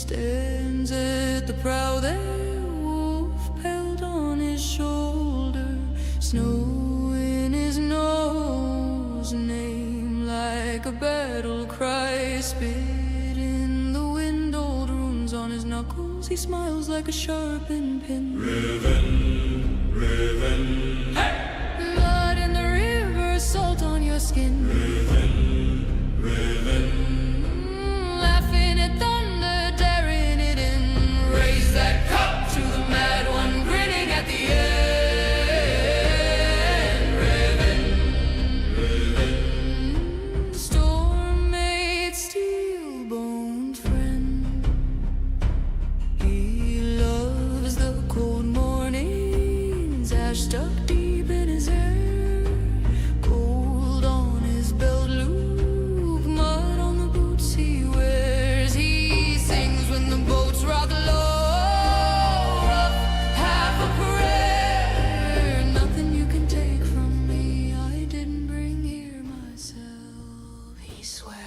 stands at the prow there, wolf pelt on his shoulder, snow in his nose, name like a battle cry, spit in the wind, old runes on his knuckles, he smiles like a sharpened pin. Revn, Revn, hey! Blood in the river, salt on your skin. Revn, Revn. Laughing at thunder, daring it in. Raise that cup to the mad one, grinning at the end. Revn, Revn. Storm made steel-boned friend. He loves the cold mornings, ash stuck deep in his hair. Gold on his belt loop, mud on the boots he wears. He sings when the boats rock low, rough, half a prayer. Nothing you can take from me, I didn't bring here myself, he swears.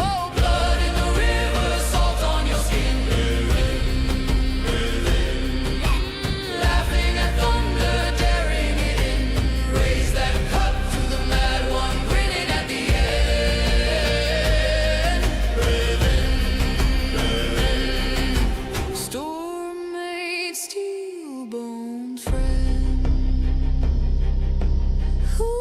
Oh, blood in the river, salt on your skin. Laughing at thunder, daring it in. Raise that cup to the mad one, grinning at the end. Storm made steel-boned friend. Who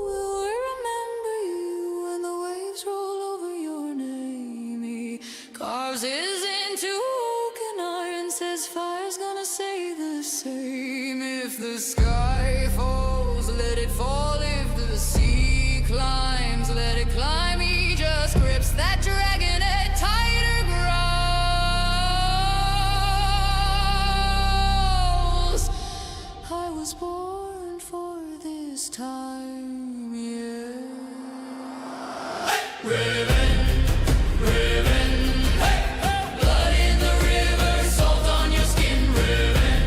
will remember you when the waves roll over your name? He carves his into oak and iron, says fire's gonna say the same. If the sky falls, let it fall. If the sea climbs, let it climb. He just grips that dragon head tighter, growls. I was born for this time, yeah. Revn, Revn, hey! Blood in the river, salt on your skin. Revn,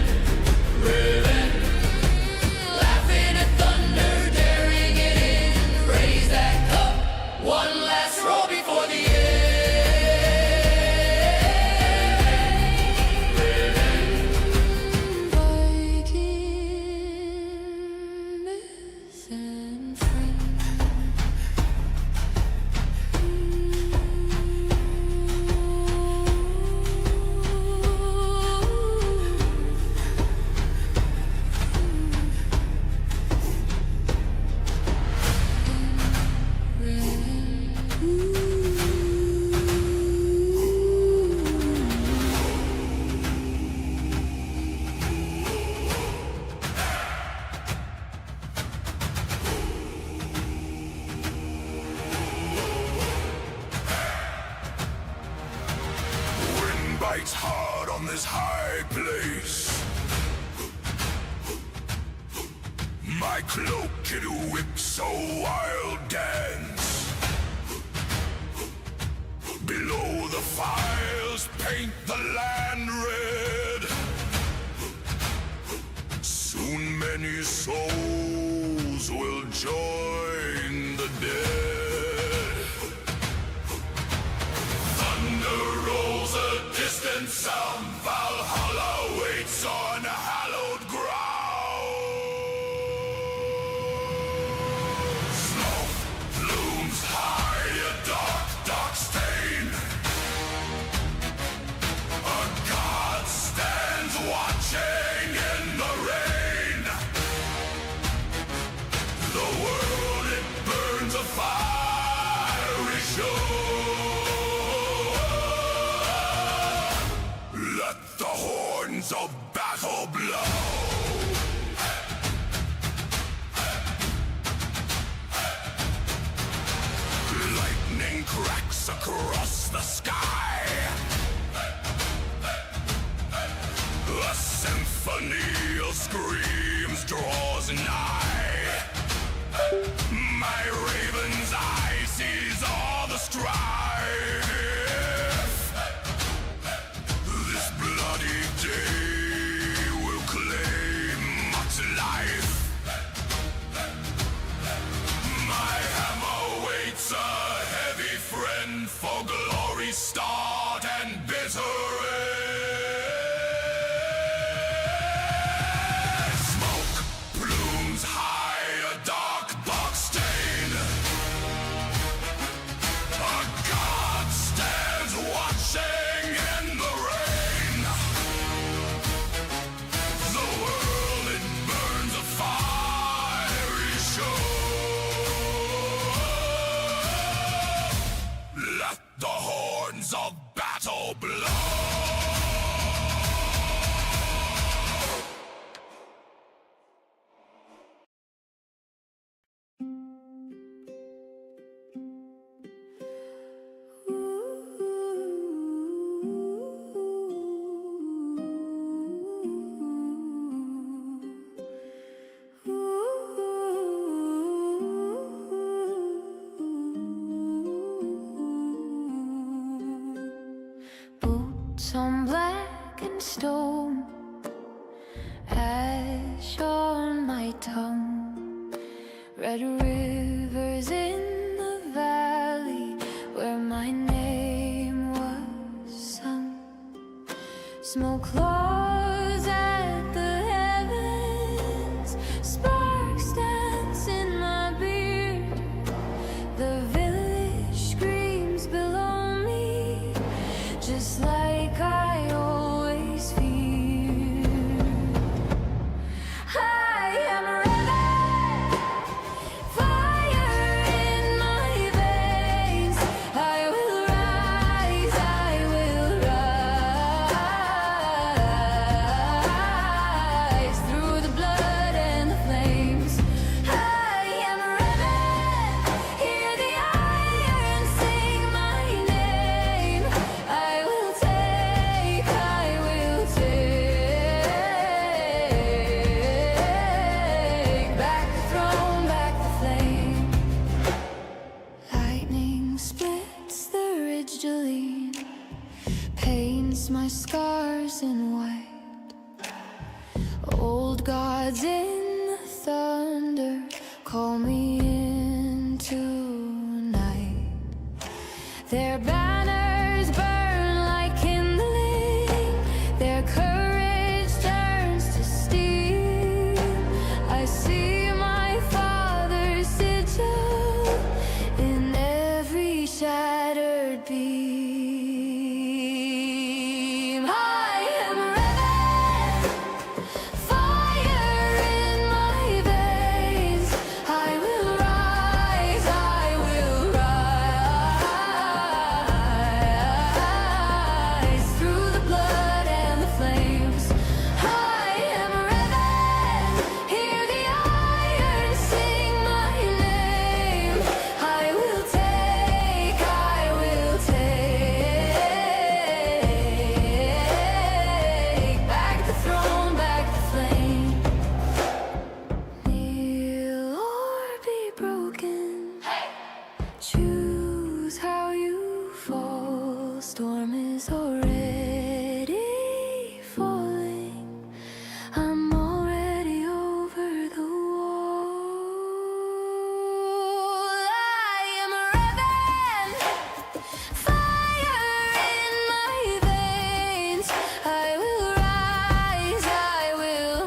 Revn. Laughing at thunder, daring it in. Raise that cup, one last roll before the end. Viking, myth and friend. Wind bites hard on this high place. My cloak it whips a wild dance. Below the files paint the land red. Soon many souls will join the dead. Thunder rolls a distant sound. Valhalla waits on hallowed ground. Smoke looms high, a dark, dark stain. A god stands watching in the rain. The world, it burns a fiery show. Let the horns of battle blow. Lightning cracks across the sky. A symphony of screams draws nigh. My raven's eye sees all the strife. This bloody day will claim much life. My hammer waits a heavy friend. and for glory start and bitter end. Smoke plumes high, a dark box stain. A god stands watching in the rain. The world it burns a fiery show. Let the horns of battle blow. Boots on black and stone, ash on my tongue. Red rivers in the valley where my name was sung. Smoke claws at the heavens, sparks dance in my beard. The village screams below me, just like I always feared. I am a rebel, fire in my veins. I will rise, I will rise through the blood and the flames. I am a rebel, hear the iron sing my name. I will take back the throne, back the flame. Lightning splits the ridgeline, paints my scars in white. Old gods in the thunder call me into night. Their banners burn like kindling, their courage turns to steel. I see my father's sigil in every shattered beam. I am a rebel, fire in my veins. I will rise, I will rise through the blood and the flames. I am a rebel, hear the iron sing my name. I will take back the throne, back the flame. Kneel or be broken, choose how you fall. Storm is already falling, I'm already over the wall. I am a rebel, fire in my veins. I will rise, I will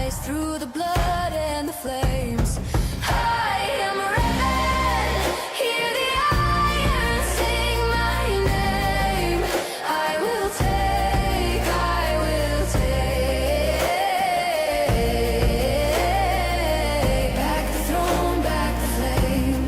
rise through the blood and the flames. I am a rebel, hear the iron sing my name. I will take back the throne, back the flame.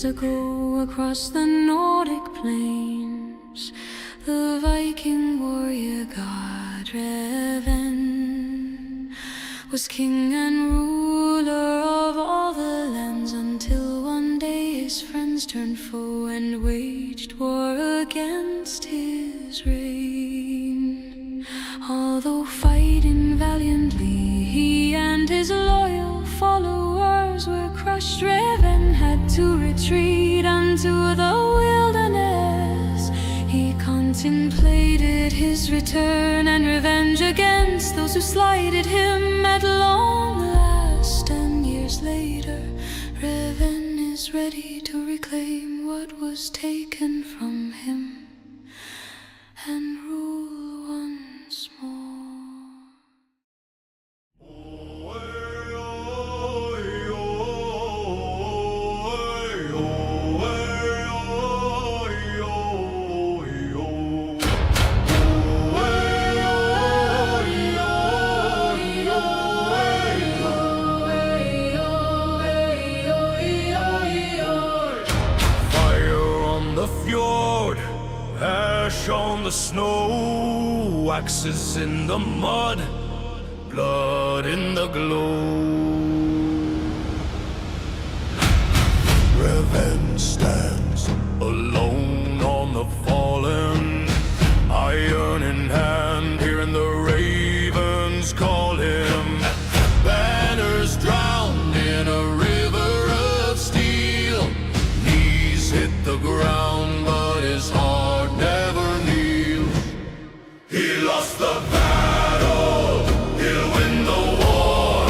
ago, across the Nordic plains, the Viking warrior god Revn was king and ruler of all the lands, until one day his friends turned foe and waged war against his reign. Although fighting valiantly, he and his loyal followers were crushed. Revn had to retreat unto the wilderness. He contemplated his return and revenge against those who slighted him at long last. And years later, Revn is ready to reclaim what was taken from him and rule once more. Ash on the snow, axes in the mud, blood in the glow. Revn stands alone on the fallen, iron in hand, hearing the ravens call him. Banners drowned in a river of steel, knees hit the ground, but his heart never kneels. He lost the battle, he'll win the war.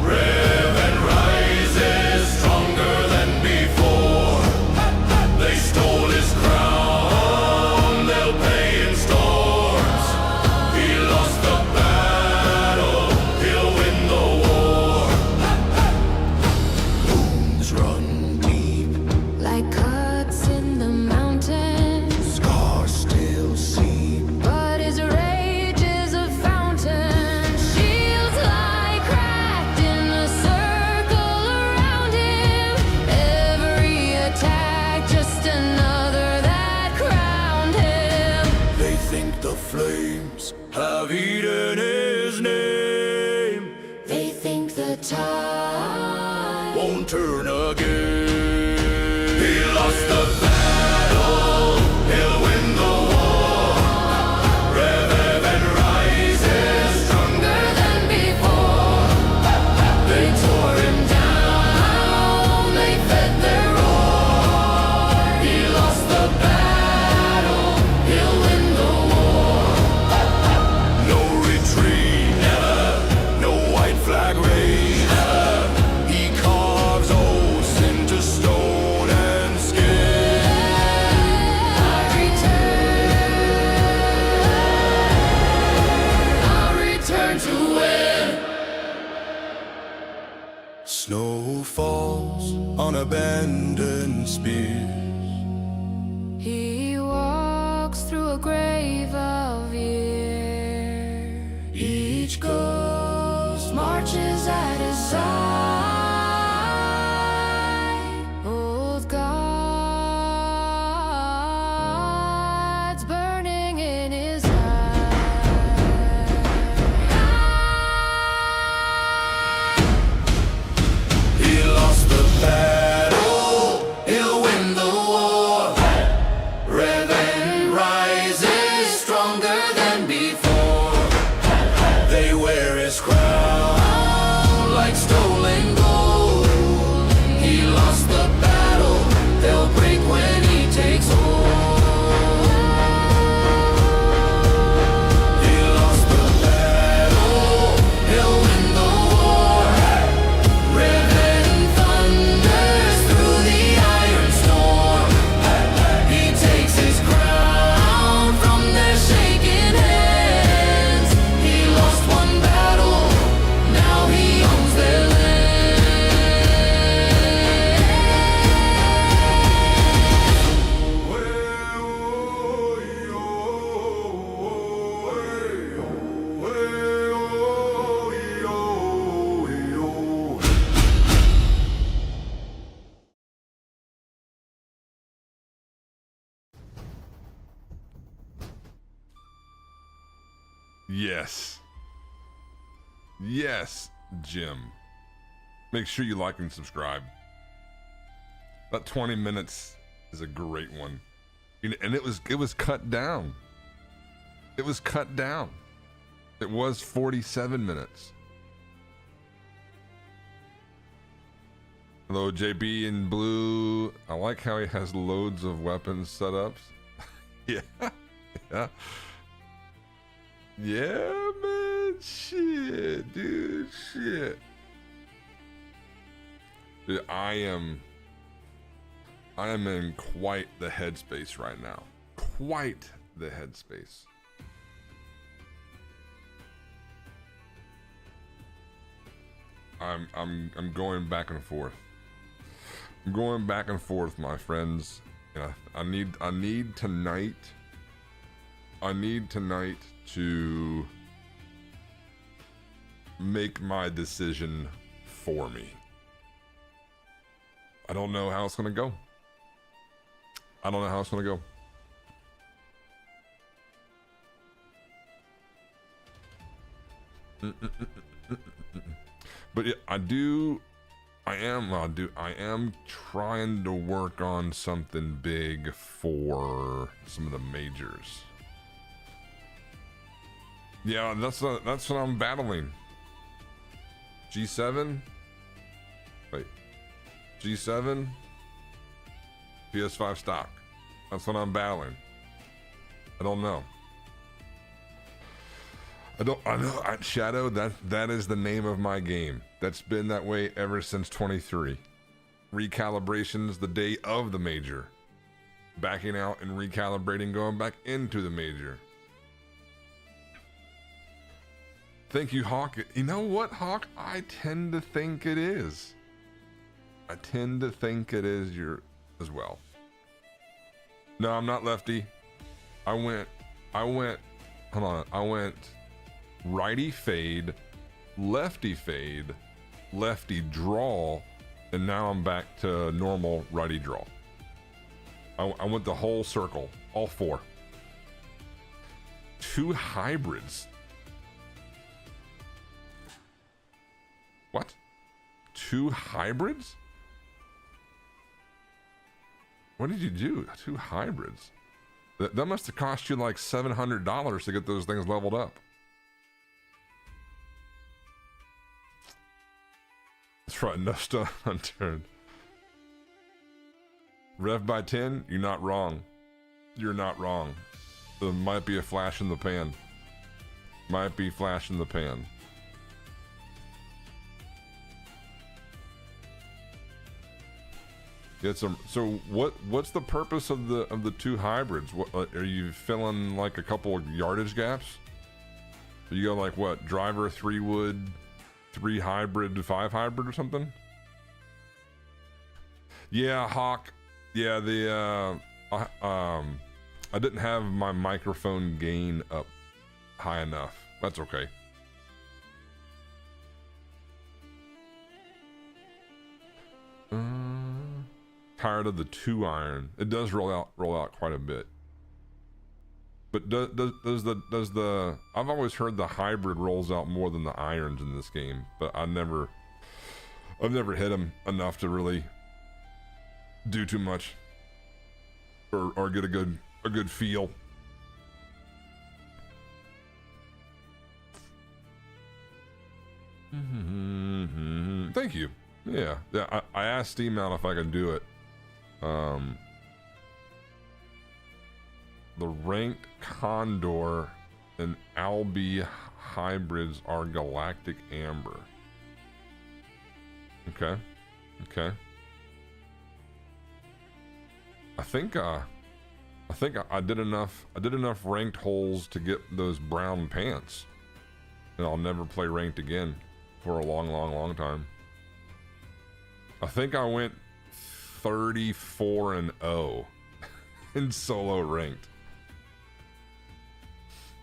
Revn rises stronger than before. They stole his crown, they'll pay in storms. He lost the battle, he'll win the war. Wounds run deep Like cuts in the mountains, scars still see. but his rage is a fountain. Shields lie cracked in a circle around him. Every attack just another that crowned him. They think the flames have eaten his name, They think the tide won't turn again. He lost the battle, he'll win the war. Revn rises stronger than before. They tore him down, they fed their roar. He lost the battle, he'll win the war. no retreat, never, no white flag raised, never. He carves oaths into stone and skin. I'll return to win. Snow falls on abandoned spears. He walks through a grave of years. Each ghost Marches at his side. Old gods burning in his eyes. He lost the battle, he'll win the war. Revn rises strong. Yes. Yes, Jim. Make sure you like and subscribe. That 20 minutes is a great one. And it was cut down. It was cut down. It was 47 minutes. Hello, JB in blue. I like how he has loads of weapons setups. Yeah. Yeah. Yeah, man. Shit, dude. Shit. Dude, I am in quite the headspace right now. Quite the headspace. I'm going back and forth. I'm going back and forth, my friends. Yeah, I need tonight. I need tonight to make my decision for me. I don't know how it's gonna go. I don't know how it's gonna go. But yeah, I am trying to work on something big for some of the majors. Yeah, that's what I'm battling. G7? Wait. G7? PS5 stock. That's what I'm battling. I don't know. I know, Shadow, that is the name of my game. That's been that way ever since 23. Recalibrations the day of the major. Backing out and recalibrating, going back into the major. Thank you, Hawk. You know what, Hawk? I tend to think it is. I tend to think it is your as well. No, I'm not lefty. I went, hold on. I went righty fade, lefty draw, and now I'm back to normal righty draw. I went the whole circle, all four. 2 hybrids. What? 2 hybrids? What did you do? 2 hybrids? That must have cost you like $700 to get those things leveled up. That's right, no stone unturned. Rev by 10? You're not wrong. You're not wrong. There might be a flash in the pan. Might be flash in the pan. Get some. So what's the purpose of the 2 hybrids? What are you filling, like a couple of yardage gaps? You go like what? Driver 3 wood, 3 hybrid, 5 hybrid or something? Yeah, Hawk. Yeah, I didn't have my microphone gain up high enough. That's okay. Tired of the 2 iron. It does roll out quite a bit. But does the I've always heard the hybrid rolls out more than the irons in this game, but I've never hit them enough to really do too much or get a good feel. Thank you. Yeah, I asked Steam out if I could do it. The ranked Condor and Albi hybrids are Galactic Amber. Okay. I think I did enough ranked holes to get those brown pants, and I'll never play ranked again for a long time. I think I went 34-0 in solo ranked.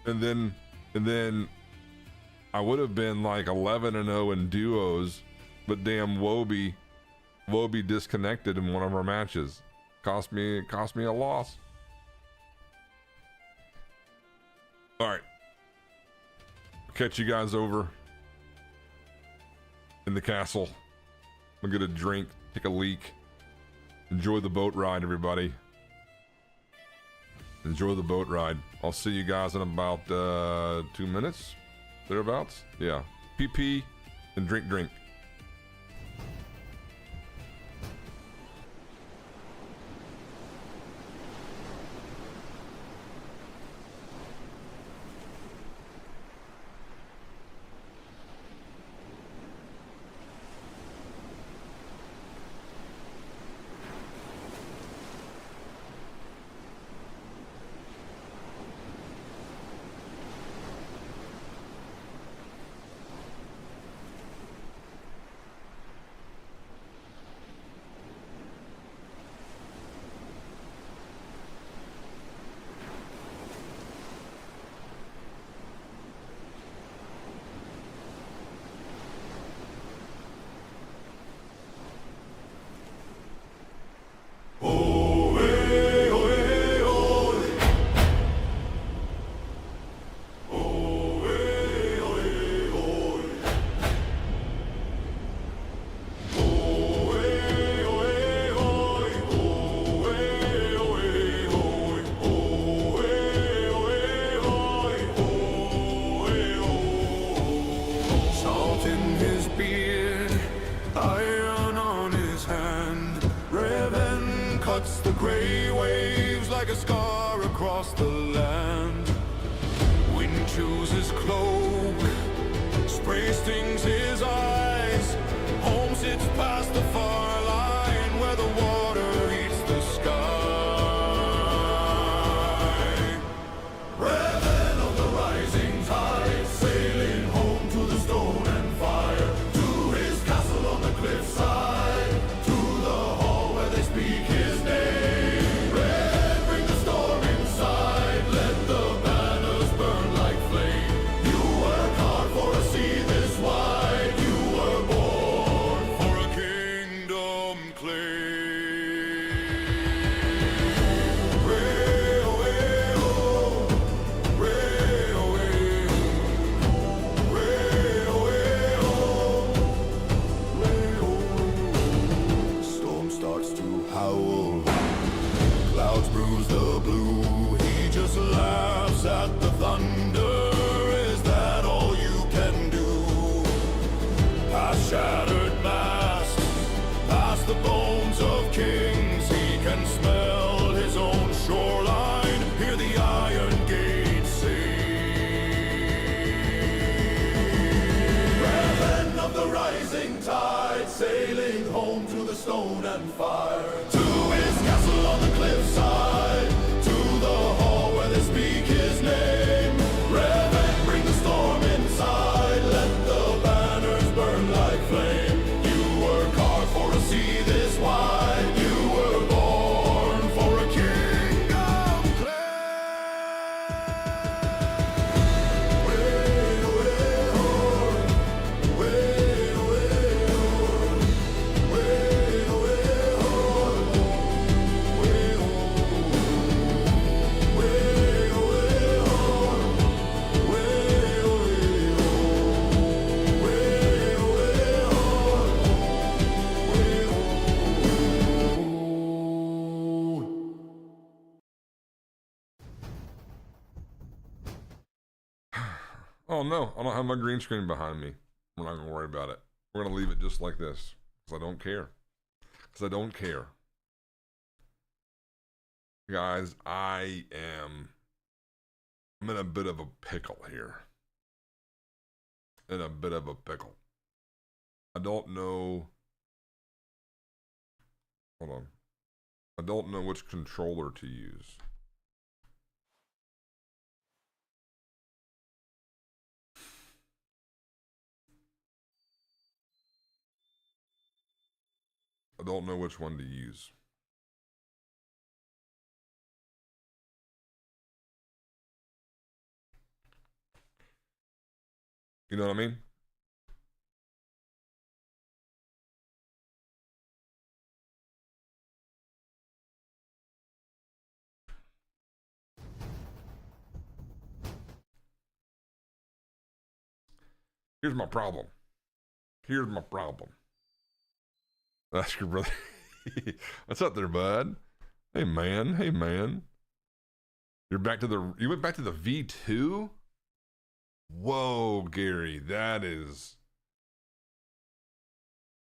And then I would have been like 11-0 in duos, but damn Wobie disconnected in one of our matches. Cost me a loss. All right. catch you guys over in the castle. I'll get a drink, take a leak. Enjoy the boat ride, everybody. Enjoy the boat ride. I'll see you guys in about 2 minutes, thereabouts. Yeah, PP and drink. cuts the gray waves like a scar across the land. Wind chews his cloak, spray stings his eyes. Home sits past the far line where the water eats the sky. Revn of the rising tide, sailing home to the stone and fire, to his castle on the cliffside, to the hall where they speak his name. Revn, bring the storm inside, let the banners burn like flame. You work hard for a sea this wide, you were born for a kingdom claim. Storm starts to howl, clouds bruise the blue. He just laughs at the thunder. Is that all you can do? Past shattered masts, past the bones of kings, he can smell his own shoreline, hear the iron gates sing. Revn of the rising tide, sailing home to the stone and fire, to his castle on the cliffside, to the hall where they speak his name. Revn, bring the storm inside, let the banners burn like flame. You work hard for a sea this wide, you were born for a kingdom Oh no, I don't have my green screen behind me. We're not gonna worry about it. We're gonna leave it just like this, because I don't care. Because I don't care. Guys, I'm in a bit of a pickle here. In a bit of a pickle. I don't know. Hold on. I don't know which controller to use. I don't know which one to use. You know what I mean? Here's my problem. Here's my problem. That's your brother. What's up there, bud? Hey man, hey man. You went back to the V2? Whoa, Gary,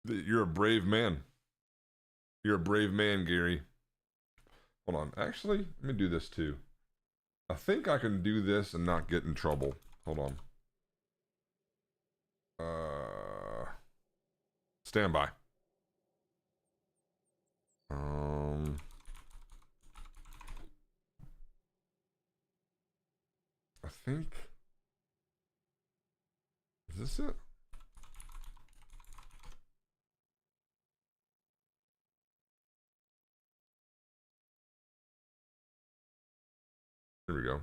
you're a brave man. You're a brave man, Gary. Hold on, actually, let me do this too. I think I can do this and not get in trouble. Hold on. Stand by. I think. Is this it? Here we go.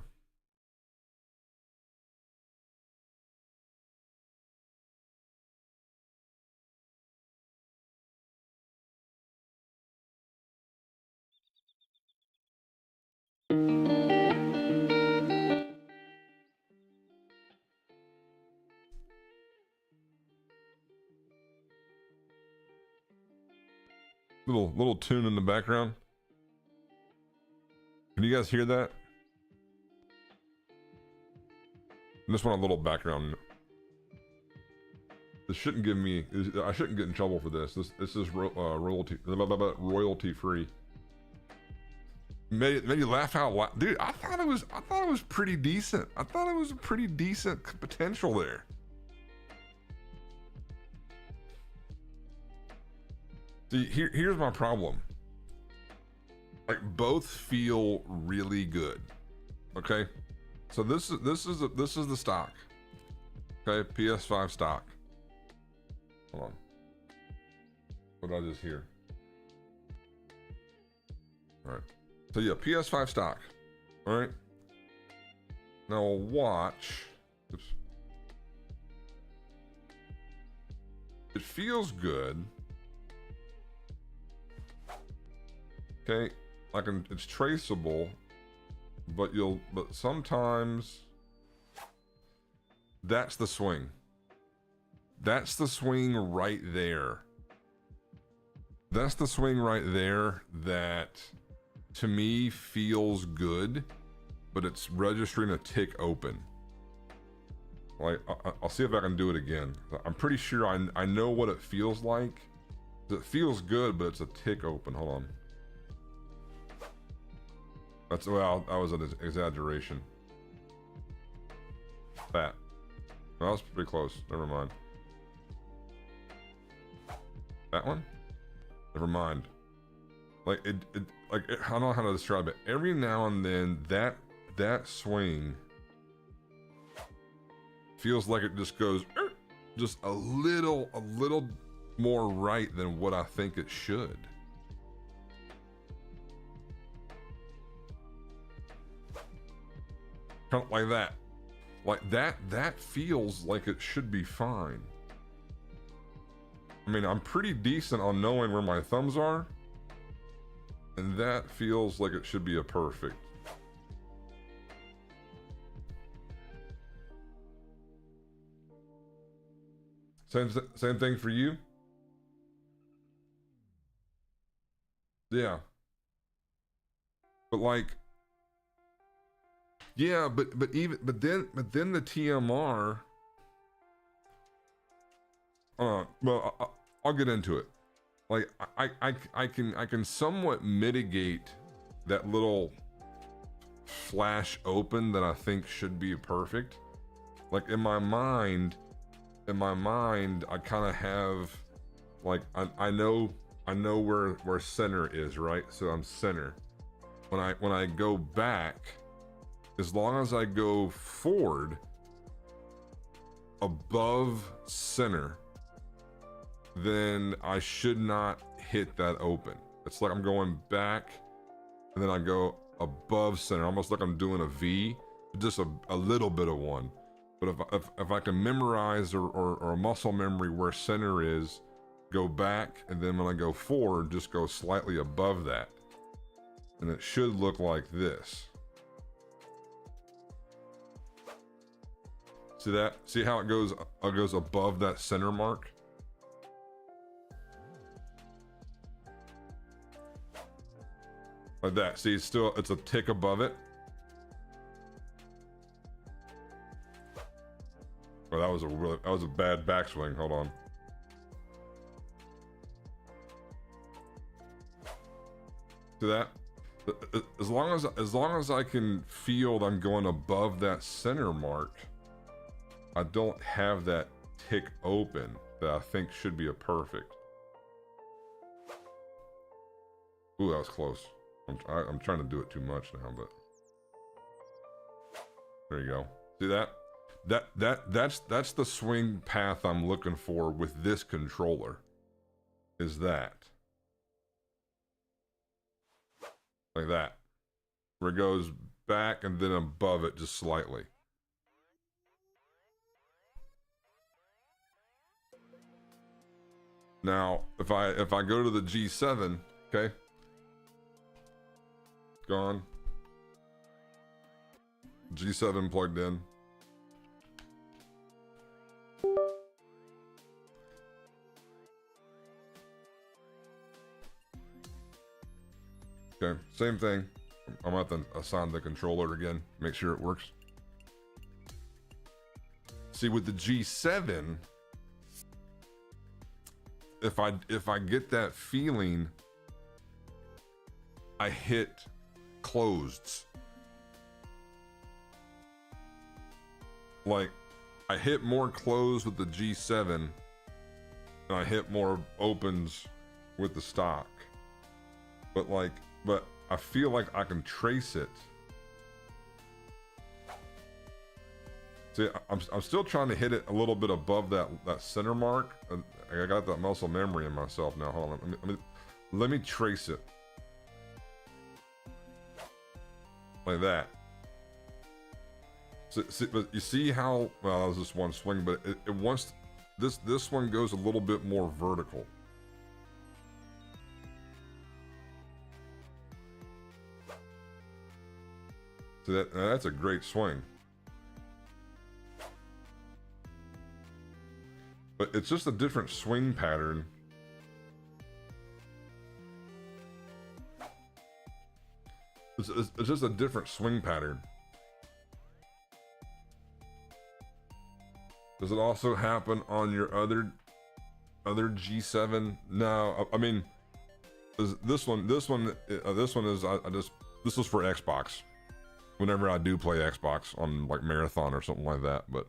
Little tune in the background. Can you guys hear that? I just want a little background. This shouldn't give me. I shouldn't get in trouble for this. This is royalty free. Made you laugh out loud, dude. I thought it was pretty decent. I thought it was a pretty decent potential there. See, here's my problem. Like, both feel really good. Okay, so this is the stock. Okay, PS5 stock. Hold on. What did I just hear? All right. So yeah, PS5 stock. All right. Now watch. Oops. It feels good. Okay, it's traceable, but sometimes that's the swing. That's the swing right there. That's the swing right there that to me feels good, but it's registering a tick open. Like, I'll see if I can do it again. I'm pretty sure I know what it feels like. It feels good, but it's a tick open. Hold on. That was an exaggeration. That. No, that was pretty close. Never mind. That one? Never mind. Like I don't know how to describe it. Every now and then, that swing feels like it just goes just a little more right than what I think it should. Kind of like that. Like that feels like it should be fine. I mean, I'm pretty decent on knowing where my thumbs are, and that feels like it should be a perfect. Same thing for you? Yeah. But like, yeah, but then the TMR. Well, I'll get into it. Like, I can somewhat mitigate that little flash open that I think should be perfect. Like, in my mind, I kind of have, like, I know where center is, right? So I'm center. When I go back, as long as I go forward above center, then I should not hit that open. It's like I'm going back and then I go above center, almost like I'm doing a V, just a little bit of one. But if I can memorize or a muscle memory where center is, go back, and then when I go forward, just go slightly above that. And it should look like this. See that? See how it goes above that center mark? Like that. See, it's a tick above it. Oh, that was a bad backswing. Hold on. See that? As long as I can feel I'm going above that center mark, I don't have that tick open that I think should be a perfect. Ooh, that was close. I'm trying to do it too much now, but there you go. See that? That's the swing path I'm looking for with this controller. Is that like that, where it goes back and then above it just slightly. Now, if I go to the G7, okay, gone. G7 plugged in. Okay, same thing. I'm going to have to assign the controller again, make sure it works. See, with the G7, if I get that feeling, I hit closeds. Like, I hit more closed with the G7 and I hit more opens with the stock. But I feel like I can trace it. See, I'm still trying to hit it a little bit above that center mark. I got that muscle memory in myself now. Hold on, let me trace it like that. See, but you see how, well, that was just one swing, but it wants, this one goes a little bit more vertical. So that's a great swing. But it's just a different swing pattern. It's just a different swing pattern. Does it also happen on your other G7? No, I mean, this one is this was for Xbox. Whenever I do play Xbox on like Marathon or something like that, but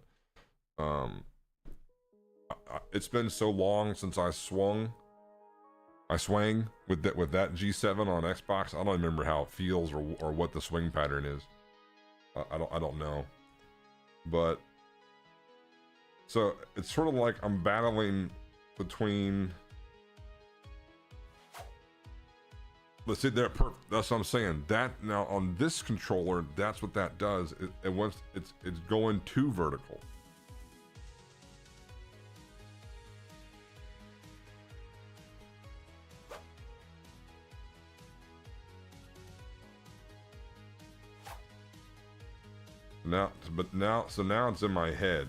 it's been so long since I swang with that G7 on Xbox. I don't remember how it feels or what the swing pattern is. I don't know, but so it's sort of like I'm battling between. Let's see there. That's what I'm saying. That now on this controller, that's what that does. It's going too vertical. So now it's in my head.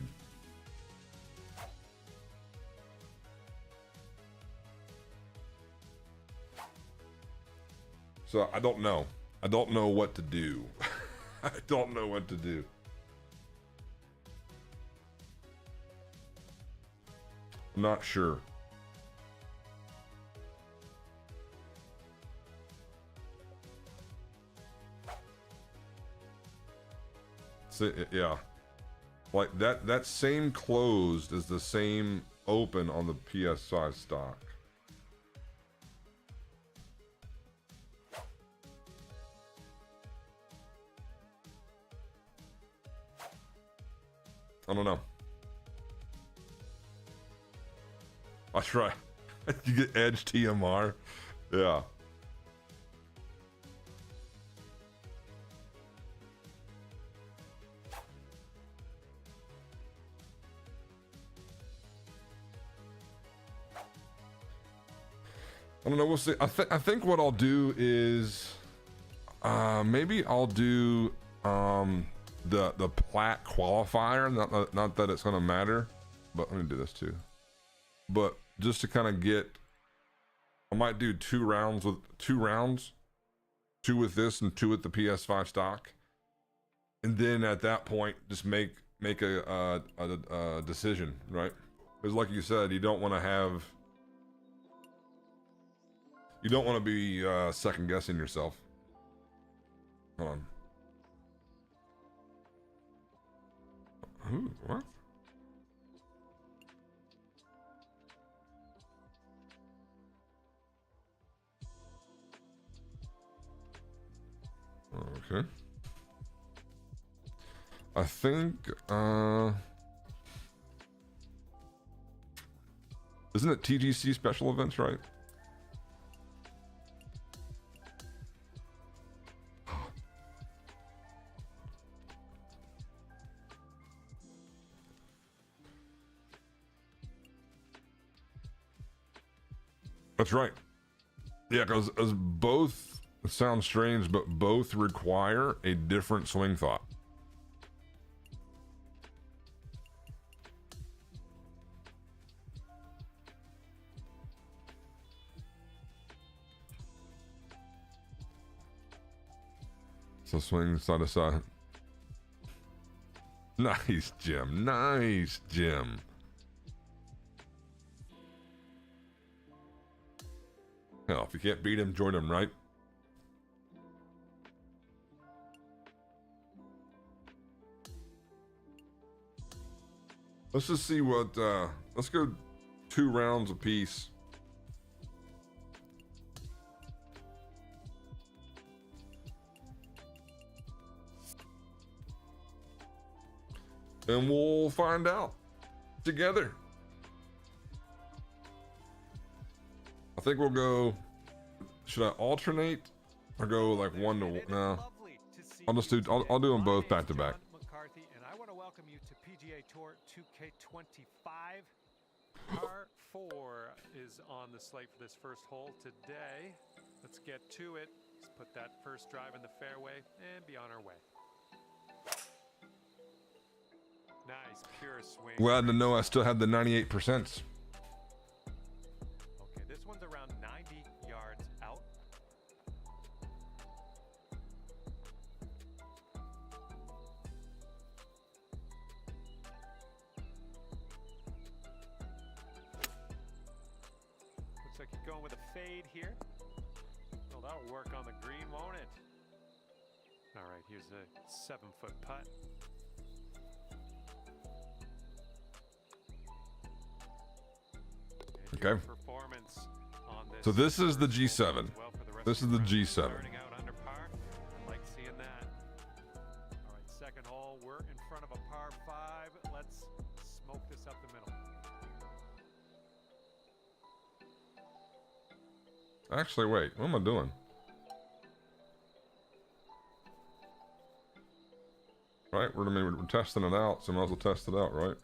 So I don't know. I don't know what to do. I don't know what to do. I'm not sure. So, yeah. Like that same closed is the same open on the PS5 stock. I don't know. I'll try. You get edge TMR. Yeah. I don't know. We'll see. I think what I'll do is maybe I'll do the plat qualifier. Not that it's gonna matter, but let me do this too. But just to kind of get, I might do 2 rounds, 2 with this and 2 with the PS5 stock, and then at that point just make a decision, right? Because like you said, you don't want to be second guessing yourself. Hold on. Ooh, what? Okay. I think, isn't it TGC special events, right? That's right. Yeah, because both, it sounds strange, but both require a different swing thought. So swing side to side. Nice, Jim. Nice, Jim. Hell, if you can't beat him, join him, right? Let's just see what, let's go 2 rounds apiece. And we'll find out together. I think we'll go, should I alternate or go like 1 to 1? No. I'll do them both back to back. McCarthy, and I want to welcome you to PGA Tour 2K25. Par 4 is on the slate for this first hole today. Let's get to it. Let's put that first drive in the fairway and be on our way. Nice, pure swing. Glad to know I still have the 98%. Okay, this one's around 90 yards out. Looks like you're going with a fade here. Well, that'll work on the green, won't it? All right, here's a 7-foot putt. Okay. So this is the G7. This is the G7. Out under par. I like seeing that. All right, second hole. We're in front of a par 5. Let's smoke this up the middle. Actually, wait. What am I doing? Right? We're testing it out, so might as well test it out, right?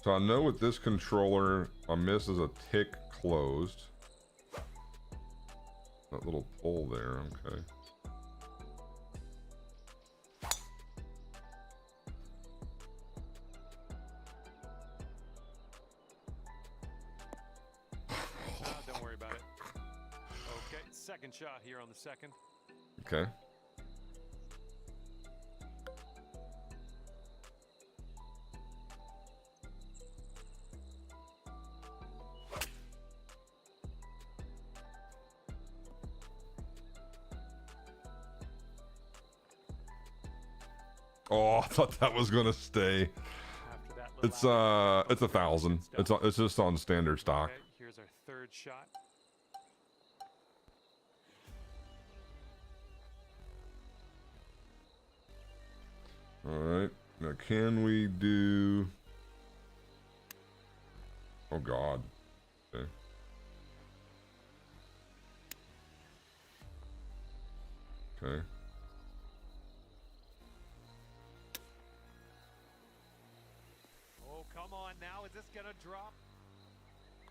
So I know with this controller, my miss is a tick closed. That little pull there, okay. Don't worry about it. Okay, second shot here on the second. Okay. Oh, I thought that was gonna stay. It's 1,000. It's just on standard stock. Okay, here's our third shot. All right. Now, can we do? Oh God. Okay. Okay. Oh, come on now. Is this going to drop?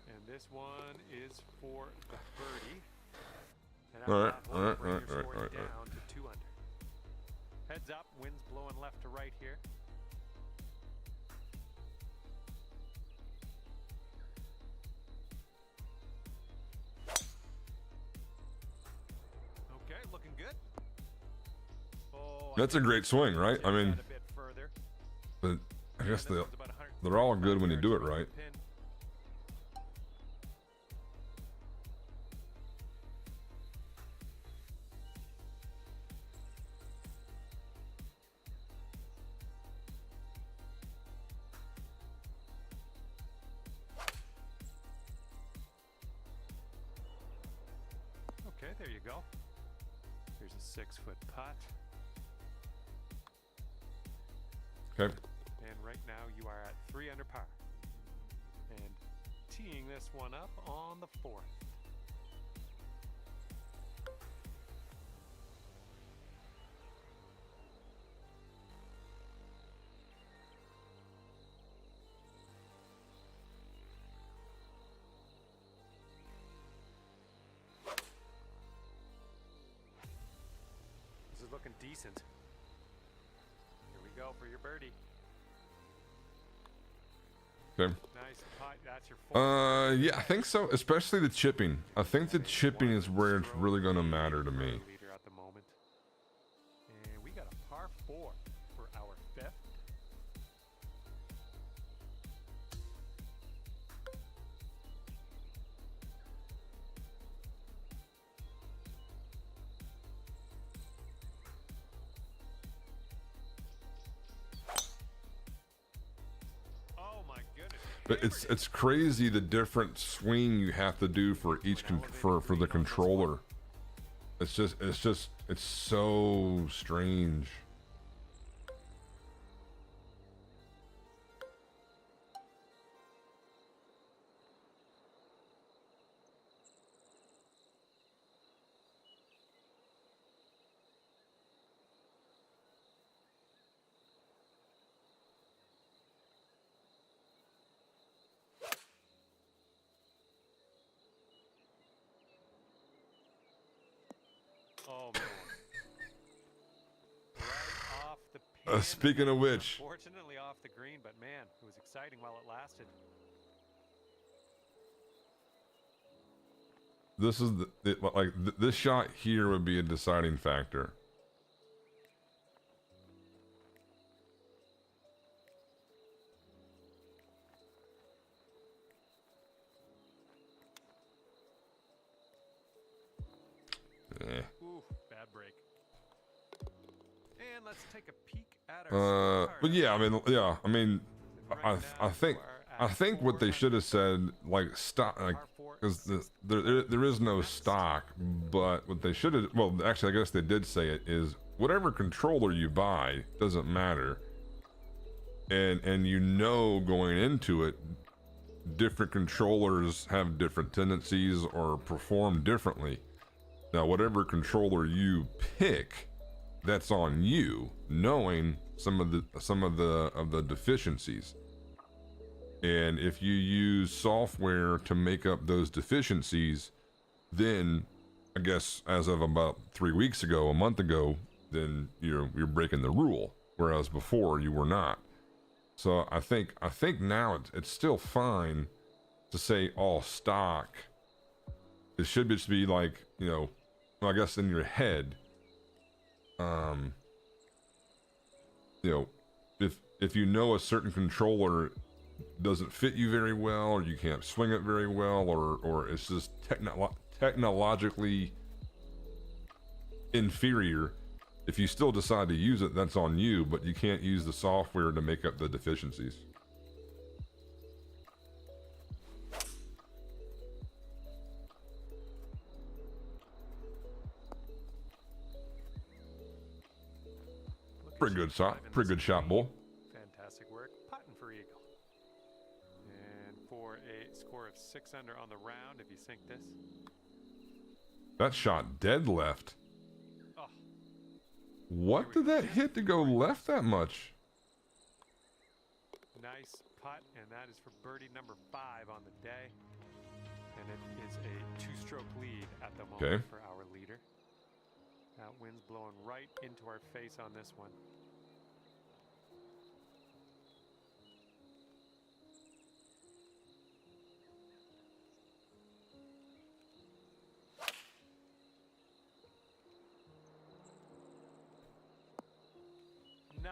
And this one is for the birdie. And All right. down to 2 under. Heads up. Wind's blowing left to right here. Okay, looking good. Oh, That's a great swing, right? I mean, a bit further. but I guess This one's about 100 they're all good when you do it yards from right. the pin. Okay, there you go. Here's a 6-foot putt. Okay. And right now you are at 3 under par. And teeing this one up on the 4th. This is looking decent. Here we go for your birdie. Okay. Nice putt. That's your 4th. Yeah, I think so. Especially the chipping. I think the chipping is where it's really going to matter to me. Leader at the moment. And we got a par 4 for our 5th. Oh my goodness. But it's crazy the different swing you have to do for each for the controller. It's so strange. Oh man. Right off the pin. Speaking of which, Unfortunately off the green, but man, it was exciting while it lasted. this is this shot here would be a deciding factor. Ooh, bad break. And let's take a peek at our But yeah, I mean, I think what they should have said, like, stock, like, because there is no stock, but what they should have, well, actually, I guess they did say it, is whatever controller you buy doesn't matter, and you know going into it, different controllers have different tendencies or perform differently. Now, whatever controller you pick, that's on you, knowing some of the deficiencies. And if you use software to make up those deficiencies, then I guess as of about 3 weeks ago, a month ago, then you're breaking the rule, whereas before you were not. So I think now it's still fine to say all stock. It should just be like, you know, I guess in your head, you know, if you know a certain controller doesn't fit you very well, or you can't swing it very well, or it's just technologically inferior, if you still decide to use it, that's on you, but you can't use the software to make up the deficiencies. Pretty good shot, bull. Fantastic work. Putting for eagle. And for a score of 6 under on the round, if you sink this. That shot dead left. Oh, What did that hit to go left that much? nice putt, and that is for birdie number 5 on the day. And it is a 2-stroke lead at the moment Okay. for our leader. That wind's blowing right into our face on this one.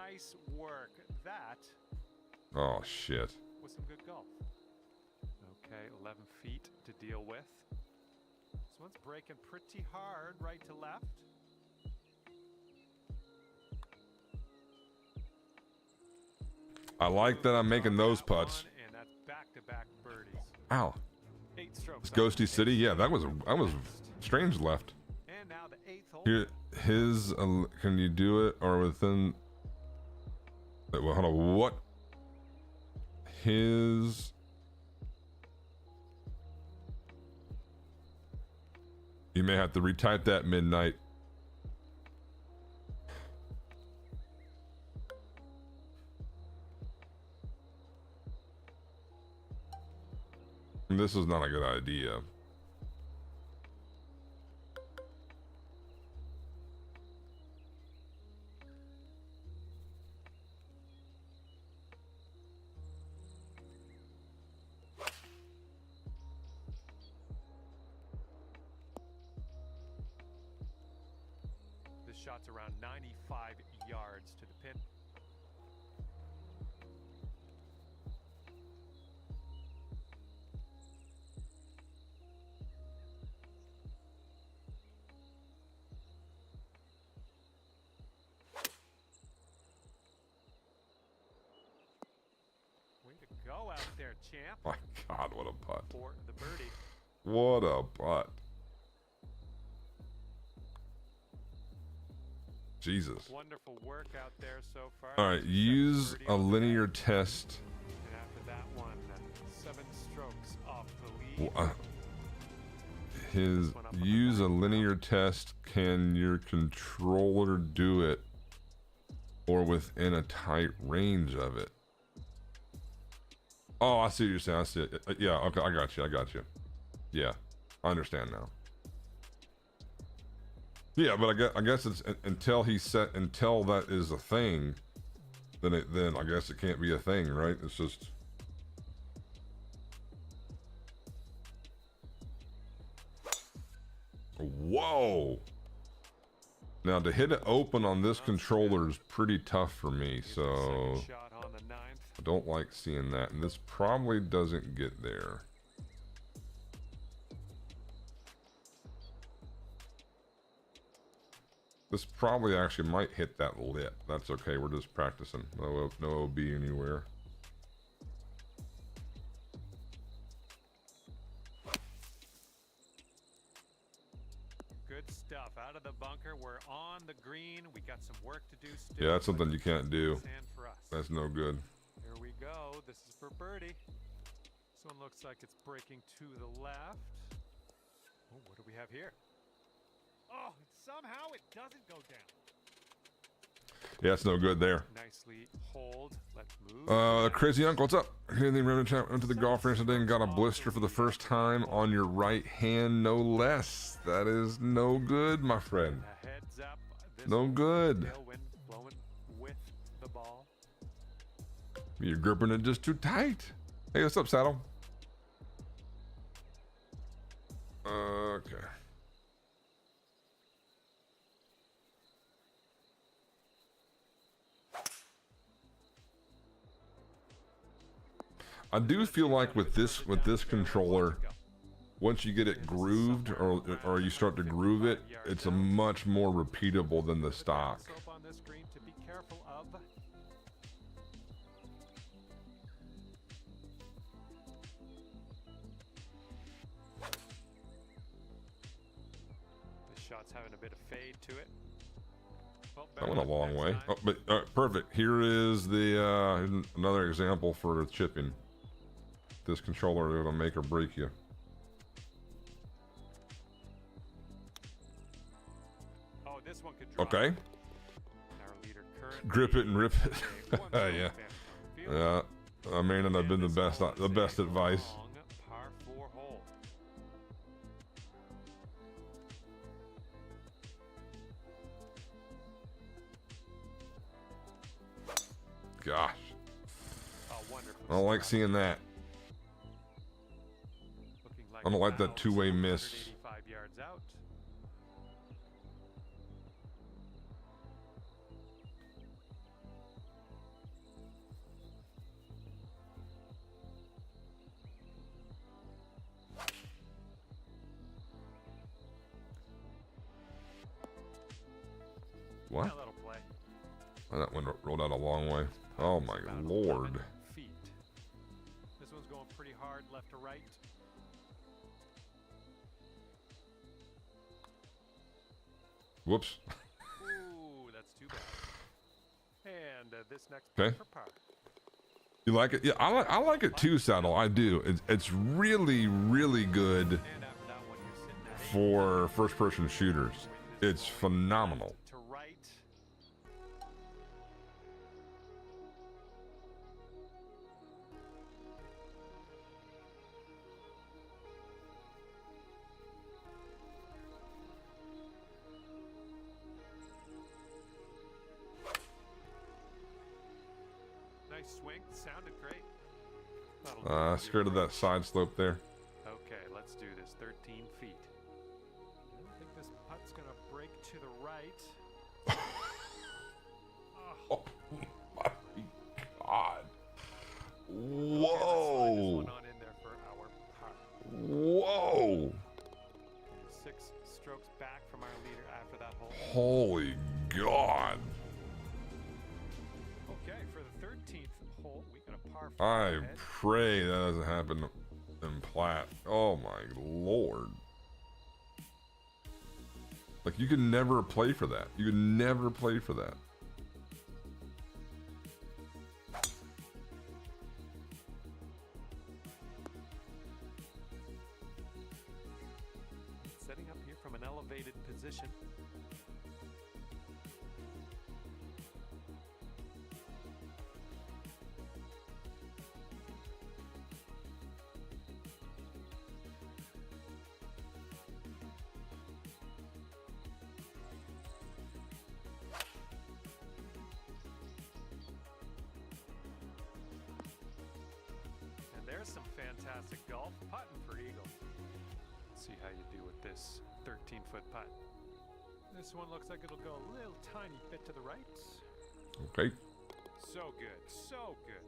Nice work. That Oh shit. was some good golf. Okay, 11 feet to deal with. This one's breaking pretty hard right to left. I like that I'm making those putts. And that's back-to-back birdies. Ow. 8 strokes. It's Ghosty City. Yeah, that was strange left. And now the 8th hole. Here, his. Can you do it or within? Wait, well, hold on. What? His. You may have to retype that midnight. This is not a good idea. This shot's around 95 yards to the pin. Way to go out there, champ. My God, what a putt! For the birdie. What a putt! Jesus. Wonderful work out there so far. All right, That's the use second a birdie on the linear day. test. And after that one, 7 strokes off the lead. Use a linear test. Can your controller do it, or within a tight range of it? Oh, I see what you're saying. I see it. Yeah, okay, I got you. Yeah, I understand now. Yeah, but I guess it's until that is a thing, then I guess it can't be a thing, right? It's just. Whoa! Now to hit it open on this controller is pretty tough for me, so Second shot on the 9th. I don't like seeing that, and this probably doesn't get there. This probably actually might hit that lip. That's okay, we're just practicing. No OB anywhere. Good stuff. Out of the bunker. We're on the green. We got some work to do still. Yeah, that's something you can't do. Sand for us. That's no good. Here we go. This is for birdie. This one looks like it's breaking to the left. Oh, what do we have here? Oh, somehow it doesn't go down. Yeah, it's no good there. Nicely hold. Let's move. Crazy Uncle, what's up? Anything Revn chat? Went to the golf range today and got a blister for the first time on your right hand, no less. That is no good, my friend. A heads up. This No one, good. Tailwind blowing with the ball. You're gripping it just too tight. Hey, what's up, Saddle? Okay. I do feel like with this controller, once you get it grooved or you start to groove it, it's a much more repeatable than the stock. Slope on this green to be careful of. The shot's having a bit of fade to it. Well, That better went a luck long next way. time. Oh, but perfect. Here is the another example for chipping. This controller will make or break you. Oh, this one could drop. Okay. Our leader currently Grip it and rip it. one stroke Yeah. back from the field. Yeah. I may not have been the best advice. Long par 4 hole. Gosh, Wonderful. I don't like start. seeing that. Looking I don't like that about two-way miss. 185 yards out. What? Yeah, that'll play. Oh, that one rolled out a long way. Oh my About lord. 11 feet. This one's going pretty hard left to right. Whoops. Ooh, that's too bad. And this next Okay. for par. You like it? Yeah, I like it too, Saddle. I do. It's really, really good And after that one, you're sitting at 8. for first-person shooters. It's phenomenal. To right. Nice swing. Sounded great. That'll do it. Scared of that side slope there. Okay, let's do this. 13 feet. I don't think this putt's gonna break to the right. Oh my god. Okay, let's slide this Whoa. one on in there for our par. Whoa. 6 strokes back from our leader after that hole. Holy god. Okay, for the 13th hole, we got a par 4 I ahead. pray that doesn't happen in Platt. Oh my lord. Like, you can never play for that. You can never play for that. Setting up here from an elevated position. And there's some fantastic golf putting for eagle. Let's see how you do with this 13-foot putt. This one looks like it'll go a little tiny bit to the right. Okay. So good, so good.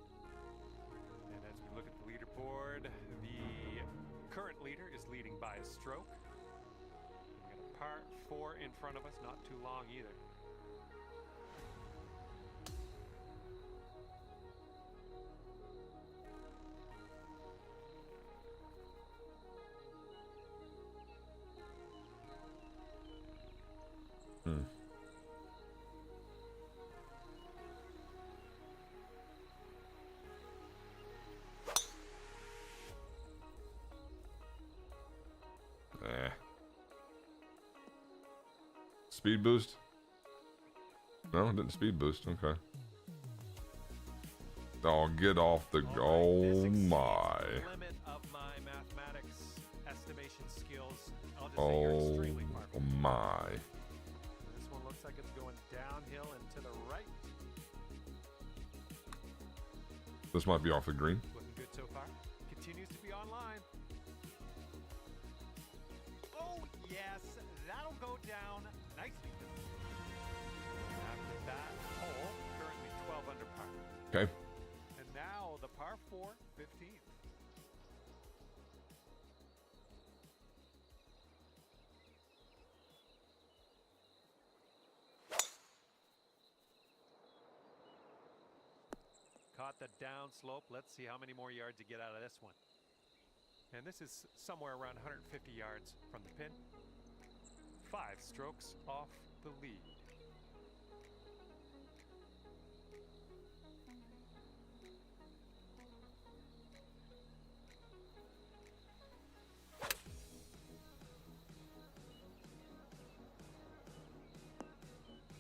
And as we look at the leaderboard, the current leader is leading by a stroke. We got a par 4 in front of us, not too long either. Hmm. Speed boost? No, it didn't speed boost. Okay. Oh, get off the. All right, this Oh exceeds my. the limit of my mathematics estimation skills. I'll just say you're Oh extremely far from it. my. This one looks like it's going downhill and to the right. This might be off the green. Looking good so far. Continues to be online. Oh, yes. That'll go down nicely. After that hole, currently 12 under par. Okay. And now the par 4, 15th. Caught the down slope. Let's see how many more yards you get out of this one. And this is somewhere around 150 yards from the pin. 5 strokes off the lead.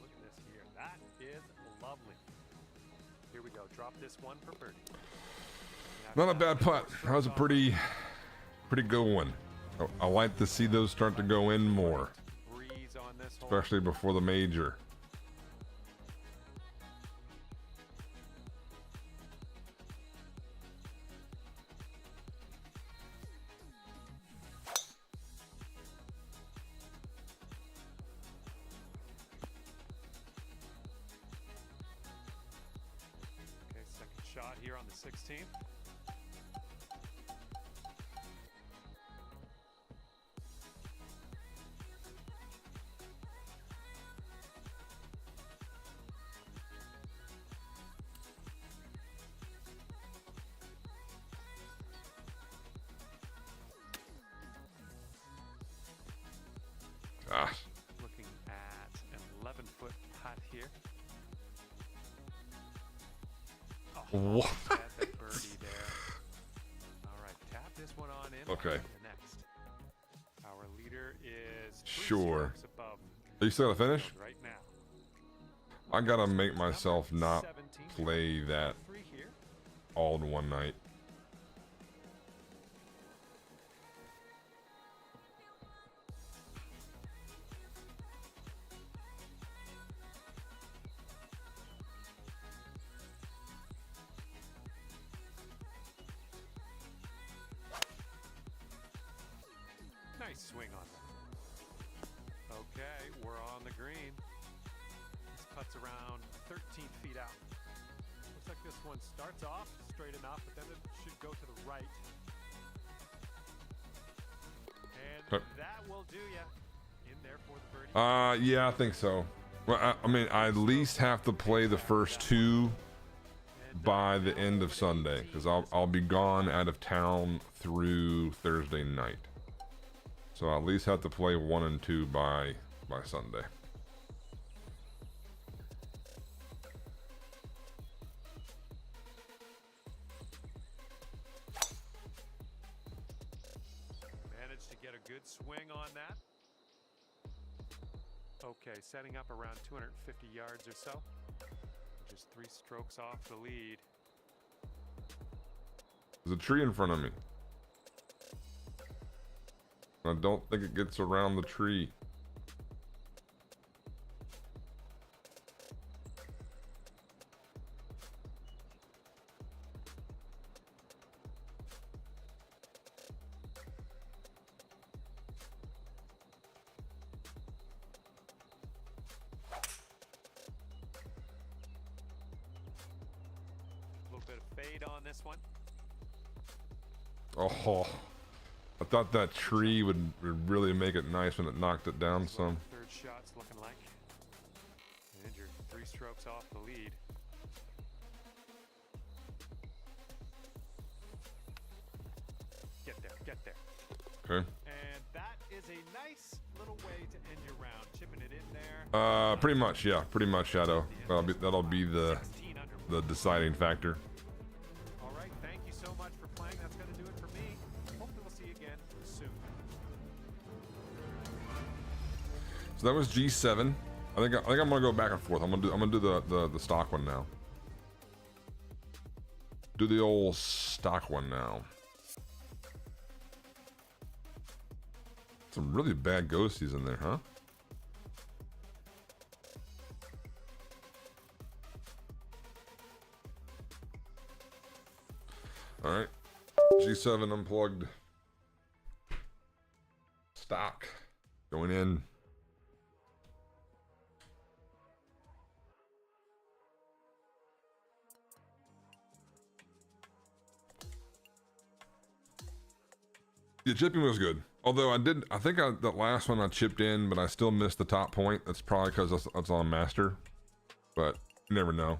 Look at this here. That is lovely. Here we go. Drop this one for birdie. Not a bad putt. That was a pretty good one. I like to see those start to go in more, Breeze on this hole. especially before the major. Okay, second shot here on the 16th. What? That's a birdie there. All right, tap this one on in. Okay. The next. Our leader is 3 Sure. strokes above Are you still gonna finish? right now. I gotta make myself not 17, play that 3 here. all in one night. Nice swing on that. Okay, we're on the green. This putt's around 13 feet out. Looks like this one starts off straight enough, but then it should go to the right. And Okay. that will do ya. In there for the birdie. Yeah, I think so. Well, I mean, I at least have to play the first 2 by the end of Sunday, because I'll be gone out of town through Thursday night. So I at least have to play 1 and 2 by Sunday. Managed to get a good swing on that. Okay, setting up around 250 yards or so. Just 3 strokes off the lead. There's a tree in front of me. I don't think it gets around the tree. A little bit of fade on this one. Oh, I thought that tree would really make it nice when it knocked it down This is what some. the third shot's looking like. And you're 3 strokes off the lead. Get there, get there. Okay. And that is a nice little way to end your round. Chipping it in there. Pretty much, yeah, pretty much, Shadow. That'll be the 16 under. deciding factor. All right, thank you so much for playing. That's going to do it for me. Hopefully we'll see you again soon. So that was G7. I think I'm gonna go back and forth. I'm gonna do the stock one now. Do the old stock one now. Some really bad ghosties in there, huh? All right, G7 unplugged. Stock going in. The chipping was good. Although I think that last one I chipped in, but I still missed the top point. That's probably because that's on master. But you never know.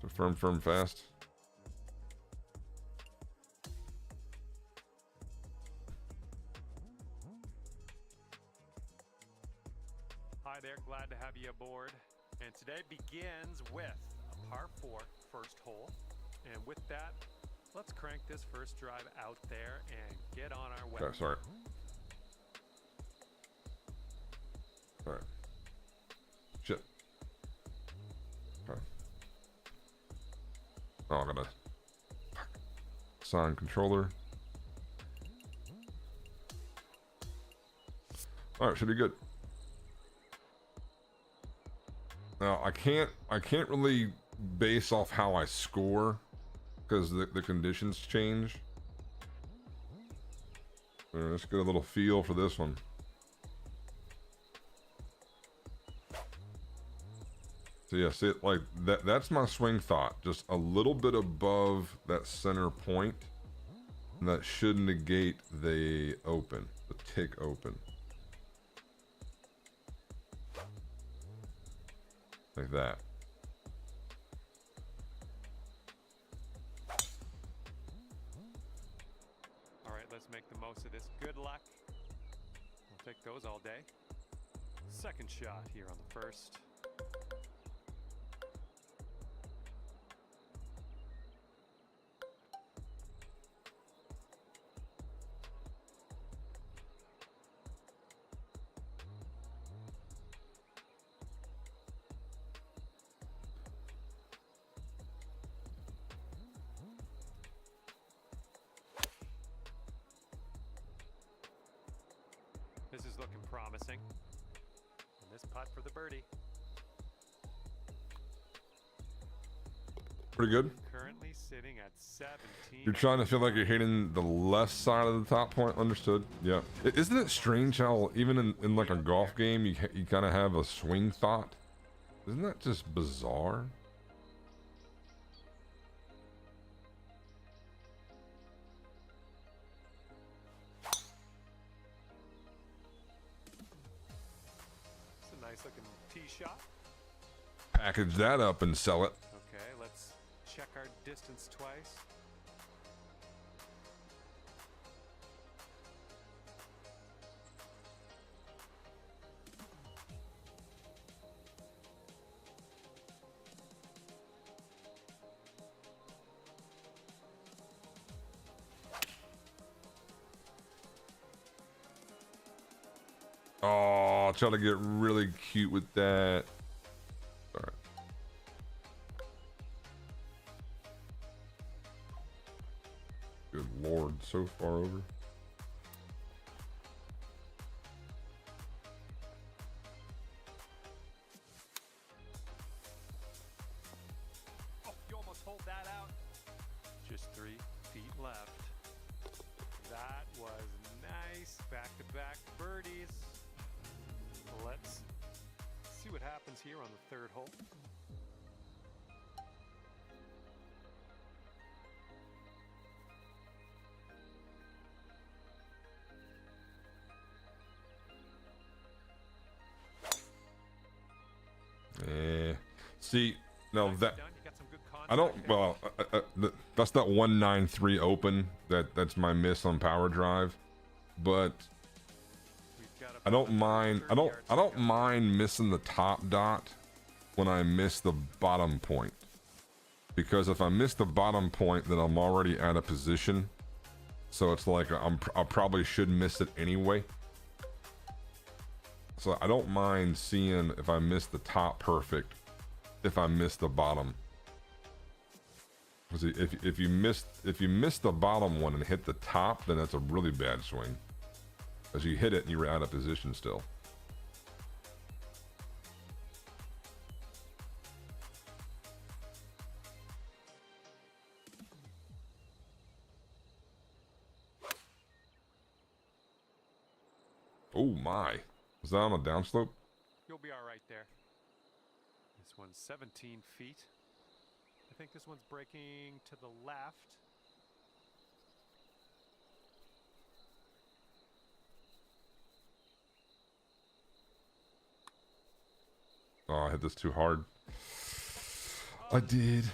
So firm, fast. Hi there, glad to have you aboard. And today begins with a par 4 first hole. And with that, let's crank this first drive out there and get on our way. Okay, sorry. All right. Shit. Okay. Oh, I gotta assign controller. All right, should be good. Now I can't really base off how I score because the conditions change. Let's get a little feel for this one. So yeah, see it like that's my swing thought. Just a little bit above that center point. And that should negate the open, the tick open. Like that. All right, let's make the most of this. Good luck. We'll take those all day. Second shot here on the first. is looking promising. And this putt for the birdie. Pretty good. Currently sitting at 17. You're trying to feel like you're hitting the left side of the top point. Understood. Yeah. Isn't it strange how even in like a golf game you kind of have a swing thought? Isn't that just bizarre? It's a nice looking tee shot. Package that up and sell it. Okay, let's check our distance twice. Oh, try to get really cute with that. All right. Good Lord, so far over. Oh, you almost hold that out. Just 3 feet left. That was nice. Back-to-back birdies. Let's see what happens here on the 3rd hole. See, no, that Done. You got some good I don't. contact there. Well, that's that 193 open. That's my miss on power drive, but We've got I don't about mind. 30 yards to go. mind missing the top dot when I miss the bottom point, because if I miss the bottom point, then I'm already out of position. So it's like I probably should miss it anyway. So I don't mind seeing if I miss the top perfect, if I miss the bottom. See, if you miss the bottom one and hit the top, then that's a really bad swing. As you hit it and you're out of position still. Oh my. Was that on a downslope? You'll be all right there. This one's 17 feet. I think this one's breaking to the left. Oh, I hit this too hard. I did.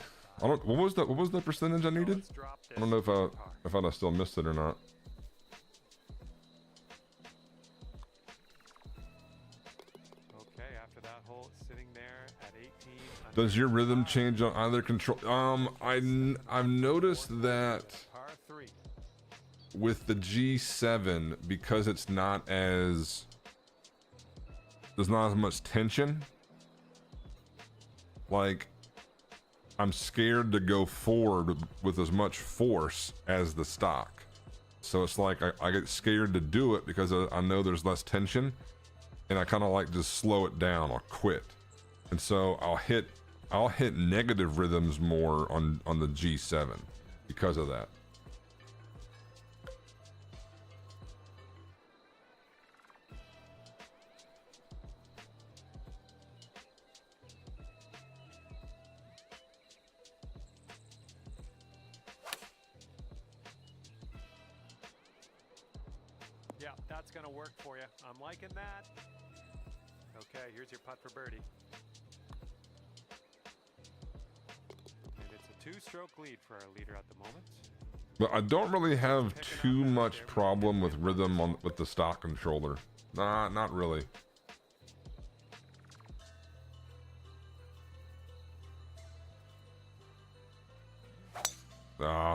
I don't. What was the percentage I So needed? let's drop this I don't know if to par. I'd still missed it or not. Okay, after that hole, it's sitting there at 18. Does your rhythm under change on either control? I've noticed that par 3. with the G7, because it's not as there's not as much tension. Like, I'm scared to go forward with as much force as the stock. So it's like I get scared to do it because I know there's less tension, and I kind of like just slow it down or quit. And so I'll hit negative rhythms more on the G7 because of that. Yeah, that's going to work for you. I'm liking that. Okay, here's your putt for birdie. And it's a 2-stroke lead for our leader at the moment. But I don't really have too much problem with rhythm with the stock controller. Nah, not really.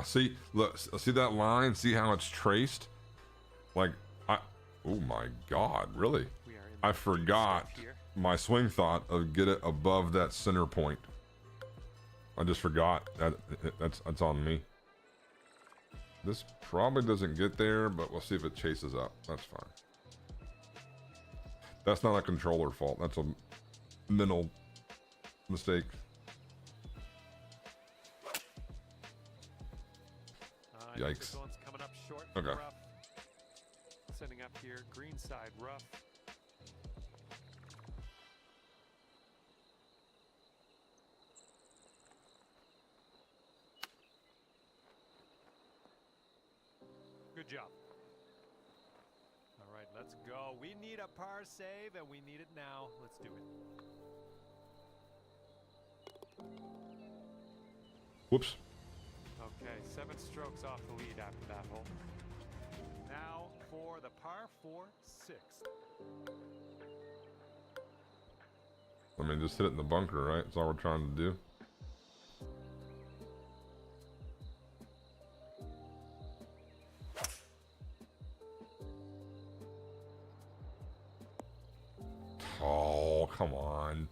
See, look, see that line? See how it's traced? Like, oh my God, really? We are in I the forgot deep stretch here. my swing thought of get it above that center point. I just forgot. That's on me. This probably doesn't get there, but we'll see if it chases up. That's fine. That's not a controller fault. That's a mental mistake. Yikes. This one's coming up short. Okay. Rough. Sending up here, green side rough. Good job. All right, let's go. We need a par save, and we need it now. Let's do it. Whoops. Okay, 7 strokes off the lead after that hole. Now for the par 4 6th. I mean, just hit it in the bunker, right? That's all we're trying to do. Oh, come on.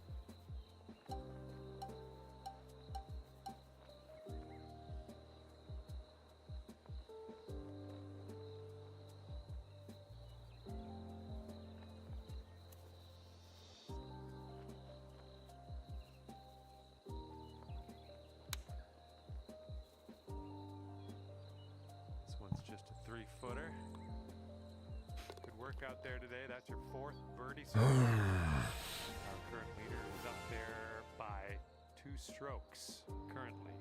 This one's just a 3-footer. Good work out there today. That's your 4th birdie. So our current leader is up there by 2 strokes currently.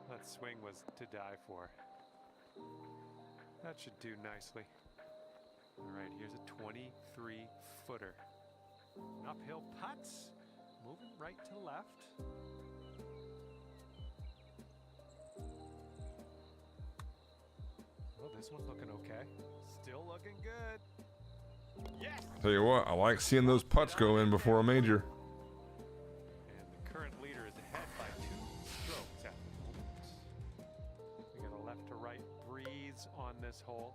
That swing was to die for. That should do nicely. All right, here's a 23-footer. An uphill putts, moving right to left. Oh, this one's looking okay. Still looking good. Yes! Tell you what, I like seeing those putts go in before a major. And the current leader is ahead by 2 strokes at the moment. We got a left to right breeze on this hole.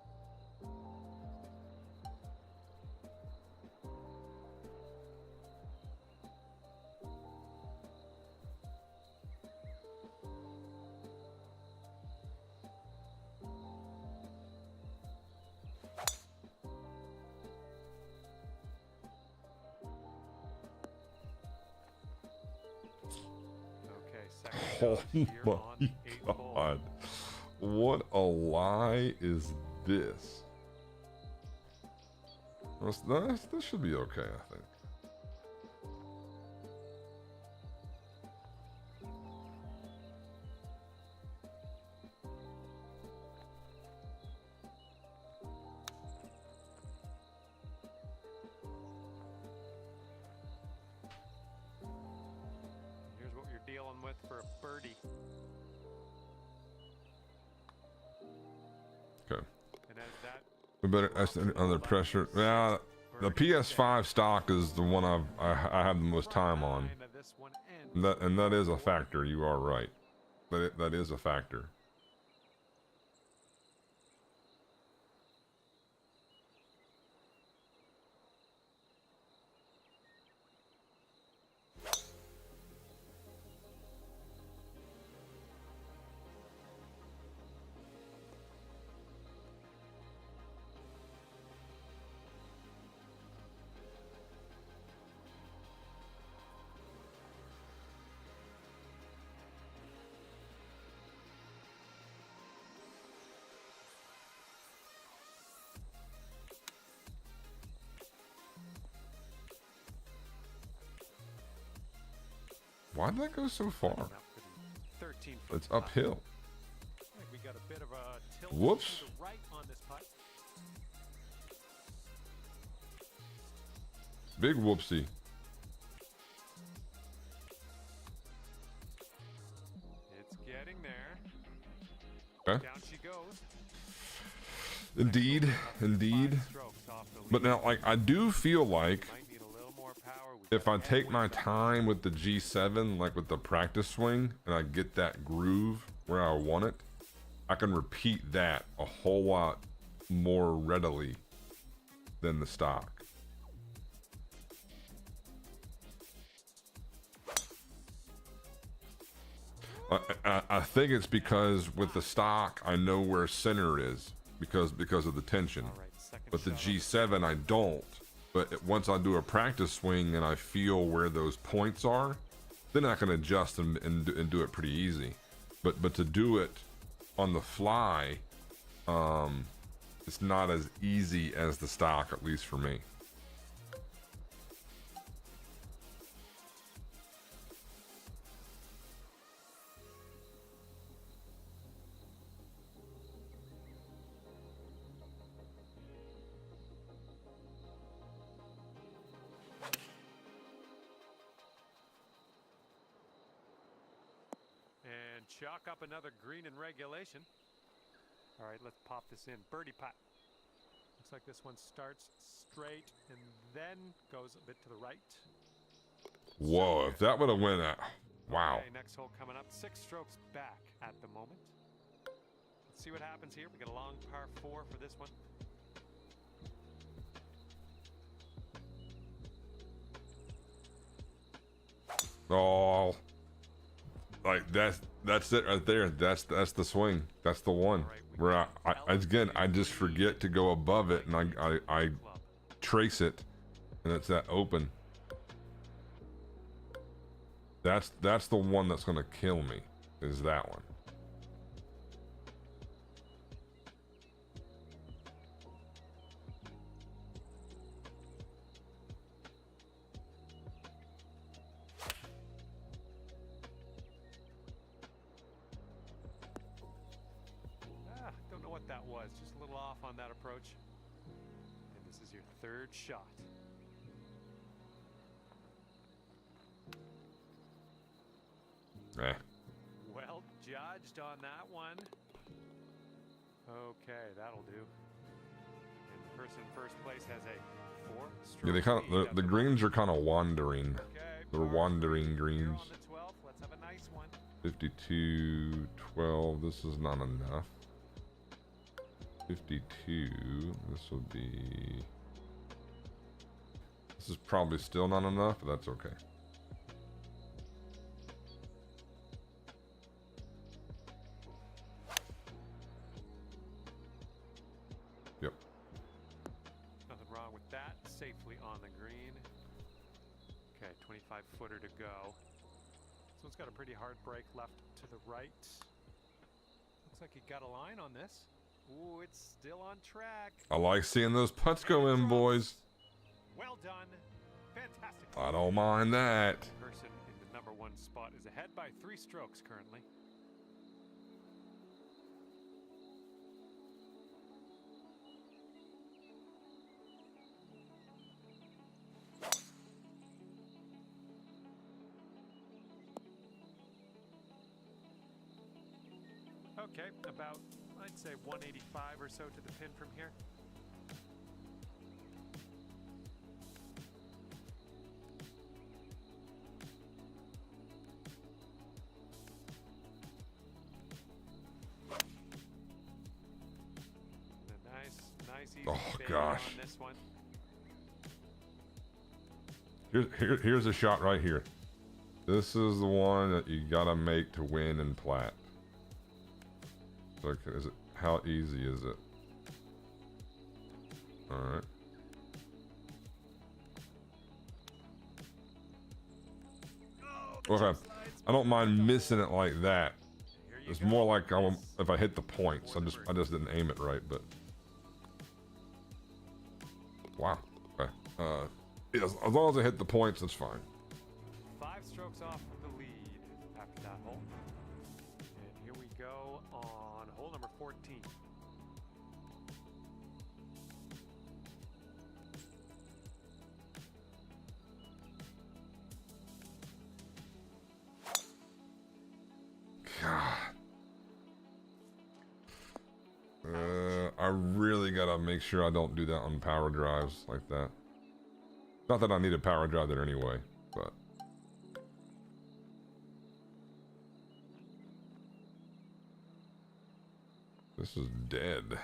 Okay, second Oh shot here my on the 8th hole. god. What a lie is this? This should be okay, I think. Here's what you're dealing with for a birdie. Okay. And as that We better that's under pressure. Yeah, the PS5 stock is the one I have the most time on. line of this one ends. And that is a factor. You are right. That is a factor. Why'd that go so far? Up for the 13-foot It's putt. uphill. I think we got a bit of a tilt Whoops. to the right on this putt. Big whoopsie. It's getting there. Okay. Down she goes. Indeed, indeed. 5 strokes off the lead. But now, like, I do feel like Might need a little more power. We if I got take my headwind up. time with the G7, like with the practice swing, and I get that groove where I want it, I can repeat that a whole lot more readily than the stock. I think it's because with the stock I know where center is because of the tension, but the G7 I don't. But once I do a practice swing and I feel where those points are, then I can adjust and do it pretty easy. But to do it on the fly, it's not as easy as the stock, at least for me. And chalk up another green in regulation. All right, let's pop this in. Birdie putt. Looks like this one starts straight and then goes a bit to the right. Whoa, if that would have went out. Wow. Okay, next hole coming up. 6 strokes back at the moment. Let's see what happens here. We got a long par 4 for this one. Oh, like that's it right there. That's the swing. That's the one where I again I just forget to go above it and I trace it, and it's that open. That's the one that's gonna kill me. Is that one? Don't know what that was. Just a little off on that approach. And this is your 3rd shot. Eh. Well judged on that one. Okay, that'll do. And the person in first place has a 4-stroke. Yeah, they kind of the greens are kind of wandering. Okay, They're wandering greens. on the 12th. Let's have a nice one. 52, 12. This is not enough. 52. This would be. This is probably still not enough, but that's okay. Yep. Nothing wrong with that. Safely on the green. Okay, 25-footer to go. This one's got a pretty hard break left to the right. Looks like you got a line on this. Ooh, it's still on track. I like seeing those putts go in, boys. Well done. Fantastic. I don't mind that. The person in the number 1 spot is ahead by 3 strokes currently. Okay, about, I'd say 185 or so to the pin from here. Nice easy Oh, fade gosh. on this one. Here's a shot right here. This is the one that you gotta make to win in Plat. Okay, is it? How easy is it? All right. Okay, I don't mind missing it like that. It's more like if I hit the points. I just didn't aim it right, but wow. Okay. Yeah, as long as I hit the points, that's fine. 5 strokes off of the lead after that hole. And here we go on hole number 14. God. I really gotta make sure I don't do that on power drives like that. Not that I need a power drive there anyway, but. This is dead.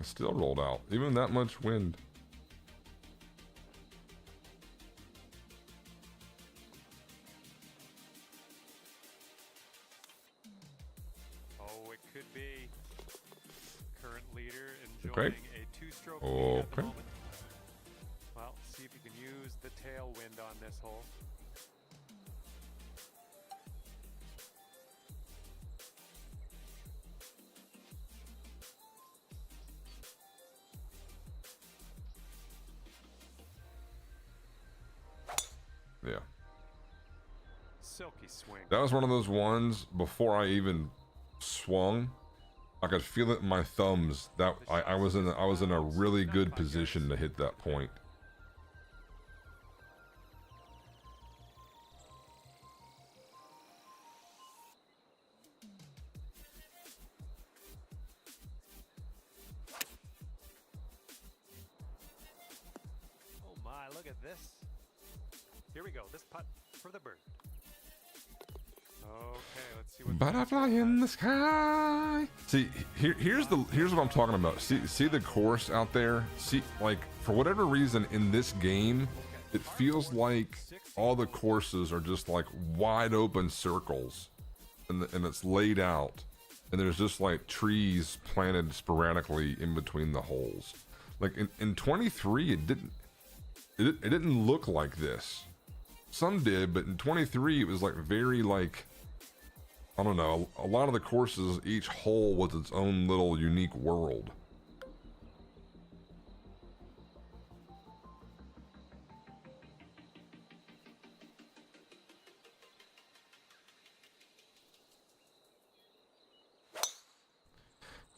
It still rolled out. Even that much wind. Oh, it could be. Current leader enjoying Okay. a two-stroke lead at the Okay. moment. Well, see if you can use the tailwind on this hole. Yeah. Silky swing. That was one of those ones before I even swung. I could feel it in my thumbs. That I was in a really good position to hit that point. Oh my, look at this. Here we go. This putt for the bird. Okay, let's see what Butterfly in the sky. See, here's what I'm talking about. See the course out there. See, like, for whatever reason in this game, it feels like all the courses are just like wide open circles, and it's laid out, and there's just like trees planted sporadically in between the holes. Like in 23, it didn't look like this. Some did, but in 23 it was like very like, I don't know, a lot of the courses, each hole was its own little unique world.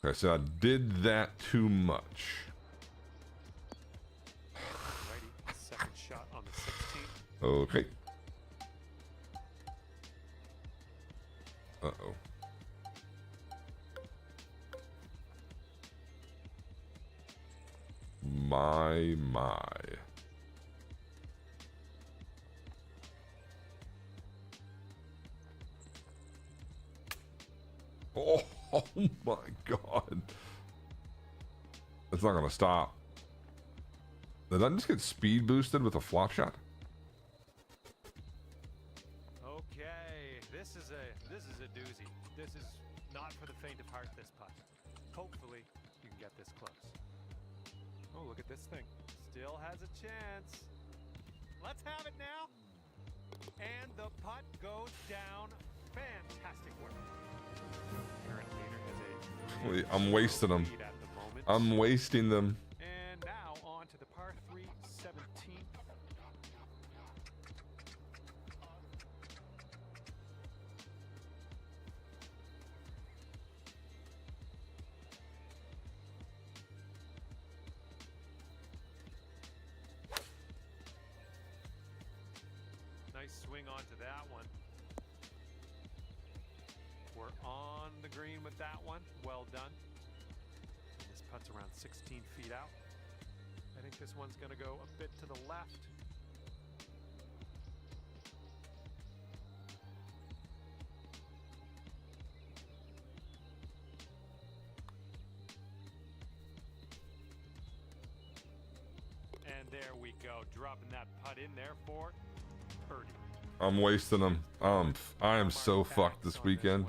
Okay, so I did that too much. Alrighty, second shot on the 16th. Okay. Uh-oh. My. Oh, oh my God. It's not gonna stop. Did I just get speed boosted with a flop shot? Okay, this is a doozy. This is not for the faint of heart, this putt. Hopefully, you can get this close. Oh, look at this thing. Still has a chance. Let's have it now. And the putt goes down. Fantastic work. Current leader has a I'm wasting them. lead at the moment. I'm wasting them. And now on to the par 3 17. Nice swing onto that one. We're on the green with that one. Well done. And this putt's around 16 feet out. I think this one's going to go a bit to the left. And there we go, dropping that putt in there for birdie. I'm wasting them. I am so fucked this weekend.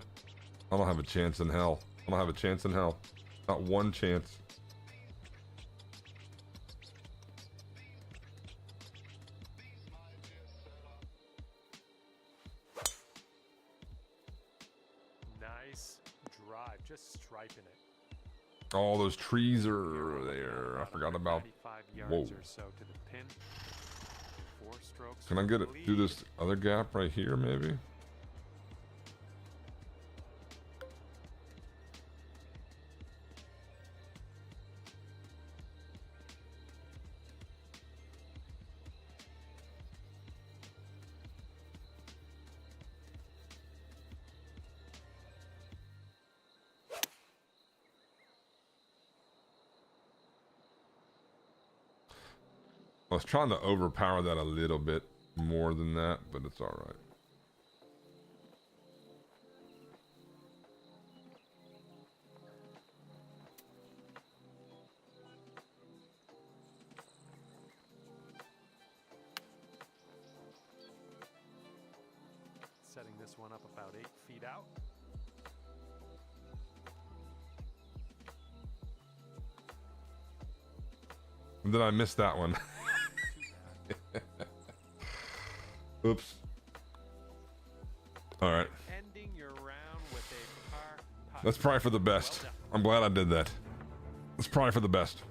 I don't have a chance in hell. I don't have a chance in hell. Not one chance. Nice drive, just striping it. All those trees are there. I forgot about. 95 yards Whoa. or so to the pin. 4 strokes. Can I get it through this other gap right here, maybe? I was trying to overpower that a little bit more than that, but it's all right. Setting this one up about 8 feet out. And then I missed that one. Oops. All right. Ending your round with a par putt. That's probably for the best. Well done. I'm glad I did that. It's probably for the best.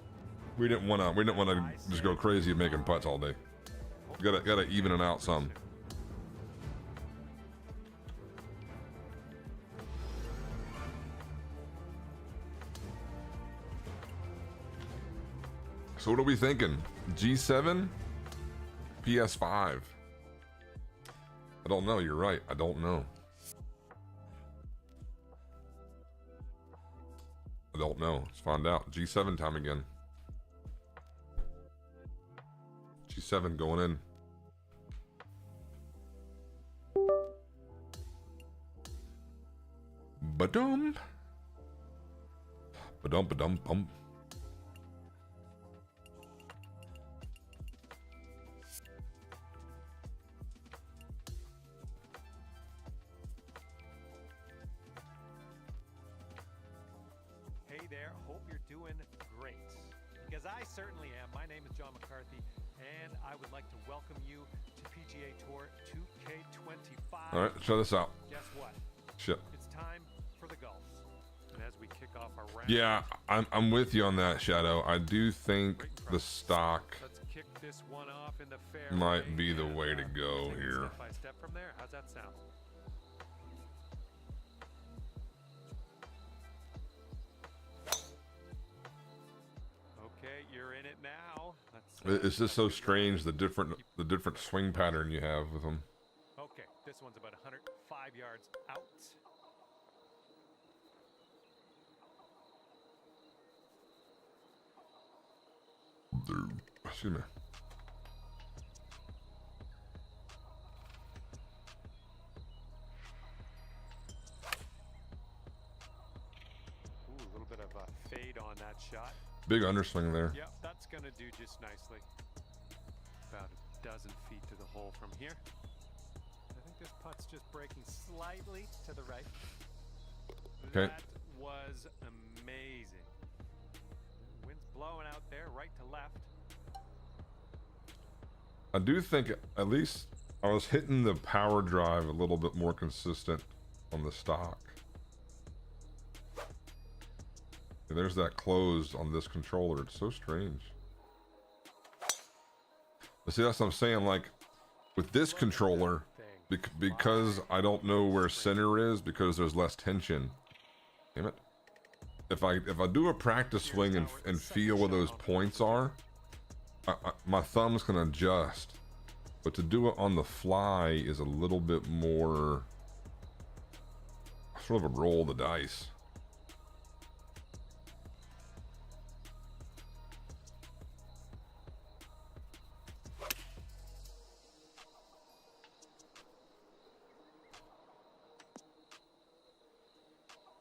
We didn't want to just go crazy making putts all day. Gotta even it out some. So what are we thinking? G7? PS5? I don't know. You're right. I don't know. I don't know. Let's find out. G7 time again. G7 going in. Ba-dum. Ba-dum, ba-dum, bum. Hey there, hope you're doing great. Because I certainly am. My name is John McCarthy, and I would like to welcome you to PGA Tour 2K25. All right, check this out. Guess what? Shit. It's time for the golf. And as we kick off our round, Yeah, I'm with you on that, Shadow. I do think the stock let's kick this one off in the fairway. might be the and, way to go take it here. Step by step from there. How's that sound? Okay, you're in it now. It's just so strange the different swing pattern you have with them. Okay, this one's about 105 yards out. Excuse me. Ooh, a little bit of a fade on that shot. Big underswing there. Yep, that's going to do just nicely. About a dozen feet to the hole from here. I think this putt's just breaking slightly to the right. Okay. That was amazing. Wind's blowing out there, right to left. I do think at least I was hitting the power drive a little bit more consistent on the stock. Yeah, there's that close on this controller. It's so strange. But see, that's what I'm saying. Like with this controller, because I don't know where center is because there's less tension. Damn it. If I do a practice swing and feel where those points are, my thumb's gonna adjust. But to do it on the fly is a little bit more sort of a roll of the dice.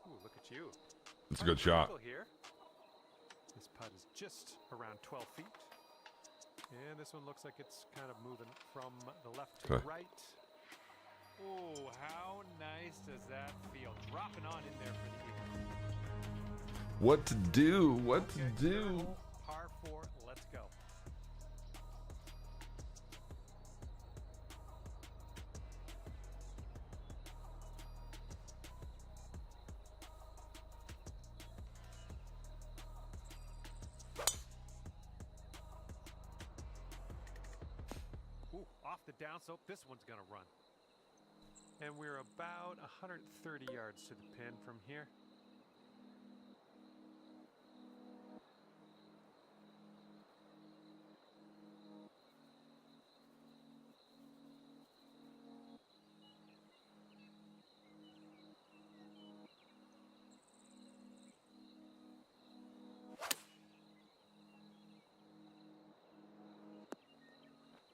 Ooh, look at you. It's a good shot. Here. This putt is just around 12 feet. And this one looks like it's kind of moving from the left to Okay. the right. Oh, how nice does that feel? Dropping on in there for the eagle. What to do? What to Okay, do? third hole, par 4, let's go. Ooh, off the downslope, this one's gonna run. And we're about 130 yards to the pin from here.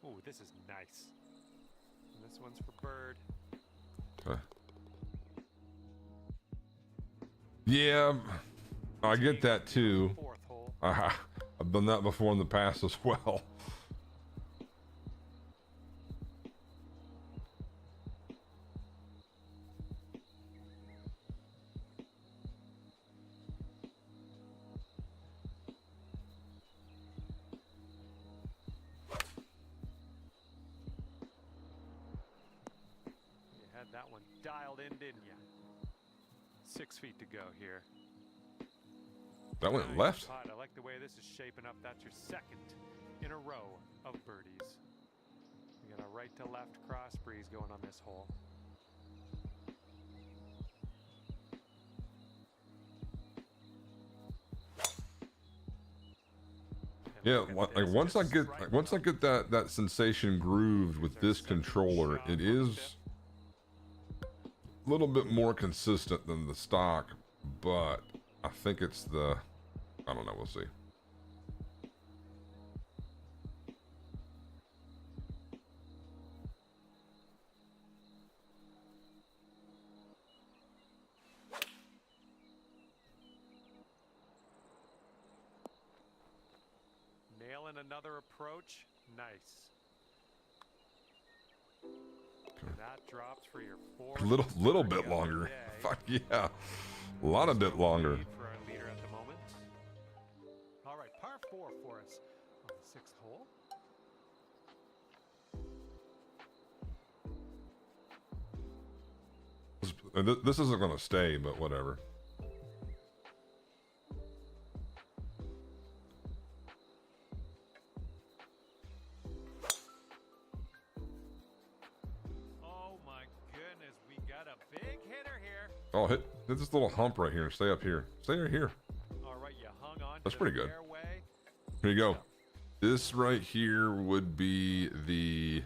Ooh, this is nice. And this one's for bird. Okay. Yeah, I get that too. Fourth hole. I've done that before in the past as well. You had that one dialed in, didn't you? 6 feet to go here. That went Nice left. putt. I like the way this is shaping up. That's your second in a row of birdies. We got a right to left cross breeze going on this hole. And Yeah, look at like this, once I just get right like once I up. get that sensation grooved with this controller, it is a little bit more consistent than the stock, but I think it's the, I don't know, we'll see. Nailing another approach. Nice. And that drops for your fourth. Little birdie bit of the longer. day. Fuck yeah, a lot of bit longer. Lead for our leader at the moment. All right, par 4 for us on the 6th hole. This isn't gonna stay, but whatever. Oh my goodness, we got a big hitter here. Oh, hit this little hump right here. Stay up here. Stay right here. All right, you hung on. That's to pretty the good. fairway. Here you go. This right here would be the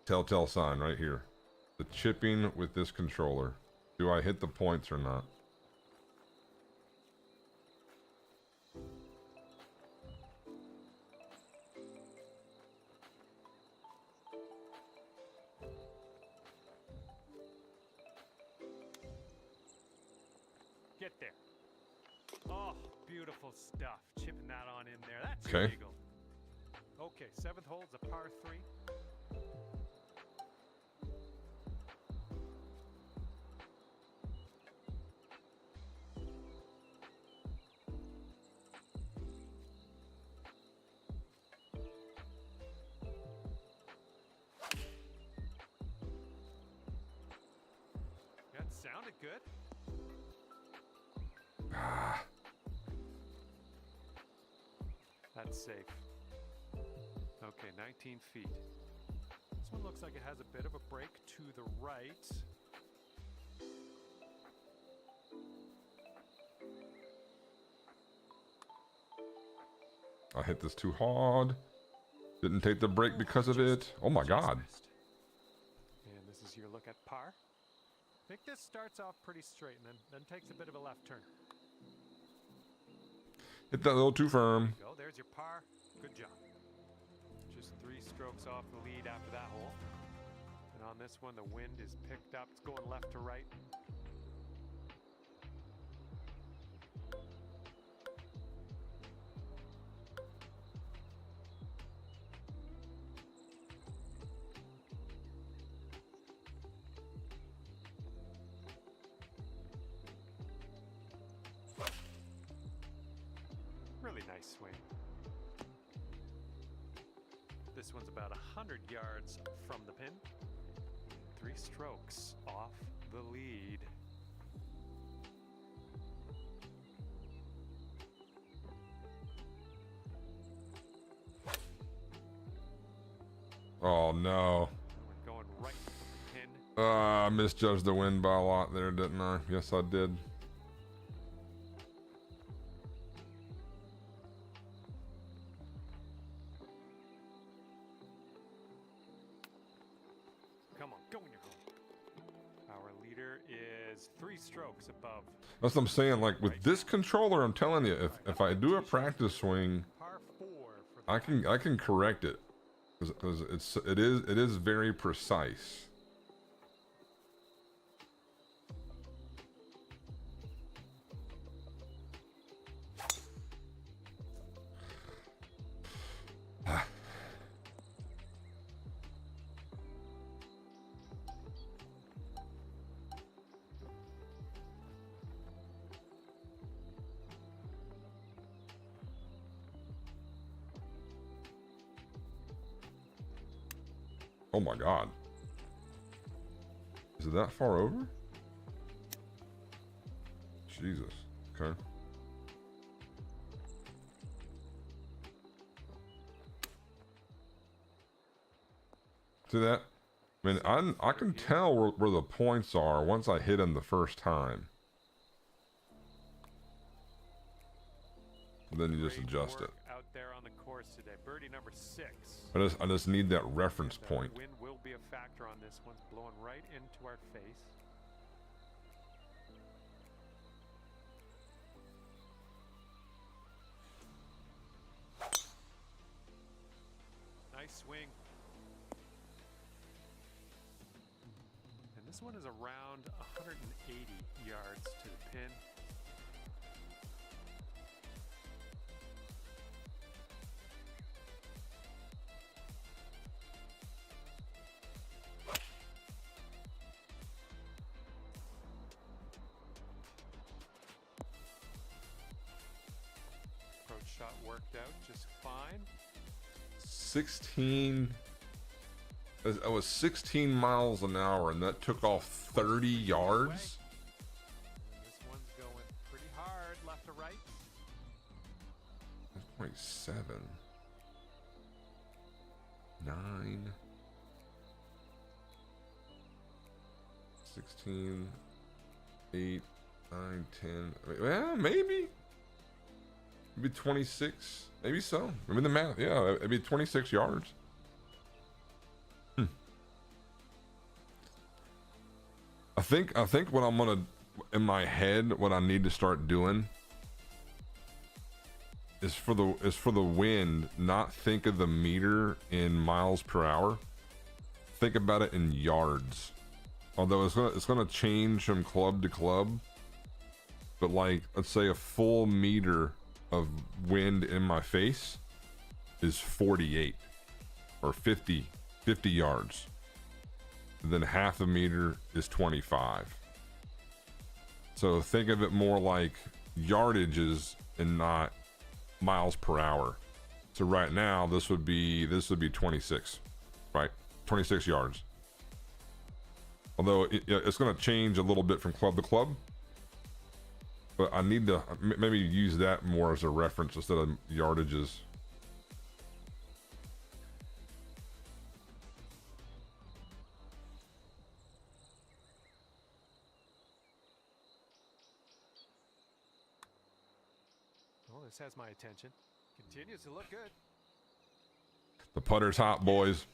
telltale sign right here. The chipping with this controller. Do I hit the points or not? Get there. Oh, beautiful stuff. Chipping that on in there. That's Okay. illegal. Okay, 7th hole is a par 3. That sounded good. That's safe. Okay, 19 feet. This one looks like it has a bit of a break to the right. I hit this too hard. Didn't take the break because of it. Oh my god. Missed. And this is your look at par. I think this starts off pretty straight and then takes a bit of a left turn. Hit that a little too firm. Go, there's your par. Good job. Just 3 strokes off the lead after that hole. And on this one, the wind is picked up. It's going left to right. Really nice swing. This one's about 100 yards from the pin. 3 strokes off the lead. Oh no. We're going right for the pin. I misjudged the wind by a lot there, didn't I? Yes, I did. Come on, go in your hole. Our leader is 3 strokes above. That's what I'm saying. Like with this controller, I'm telling you, if I do a practice swing, Par 4 for I can correct it because it is very precise. Oh my God. Is it that far over? Jesus. Okay. See that? I mean, I can tell where the points are once I hit them the first time. Then you just adjust it. Out there on the course today, birdie number 6. I just need that reference point. Wind will be a factor on this. One's blowing right into our face. Nice swing. And this one is around 180 yards to the pin. Shot worked out just fine. 16. I was 16 miles an hour, and that took off 30 yards. And this one's going pretty hard, left to right. 0.7. 9. 16. 8. 9. 10. Well, maybe. Maybe 26, maybe so. I mean the math, yeah, it'd be 26 yards. I think what I'm gonna, in my head, what I need to start doing is for the wind, not think of the meter in miles per hour. Think about it in yards. Although it's gonna change from club to club, but like let's say a full meter of wind in my face is 48 or 50 yards, and then half a meter is 25. So think of it more like yardages and not miles per hour. So right now this would be 26, right? 26 yards. Although it's going to change a little bit from club to club. But I need to maybe use that more as a reference instead of yardages. Well, this has my attention. Continues to look good. The putter's hot, boys.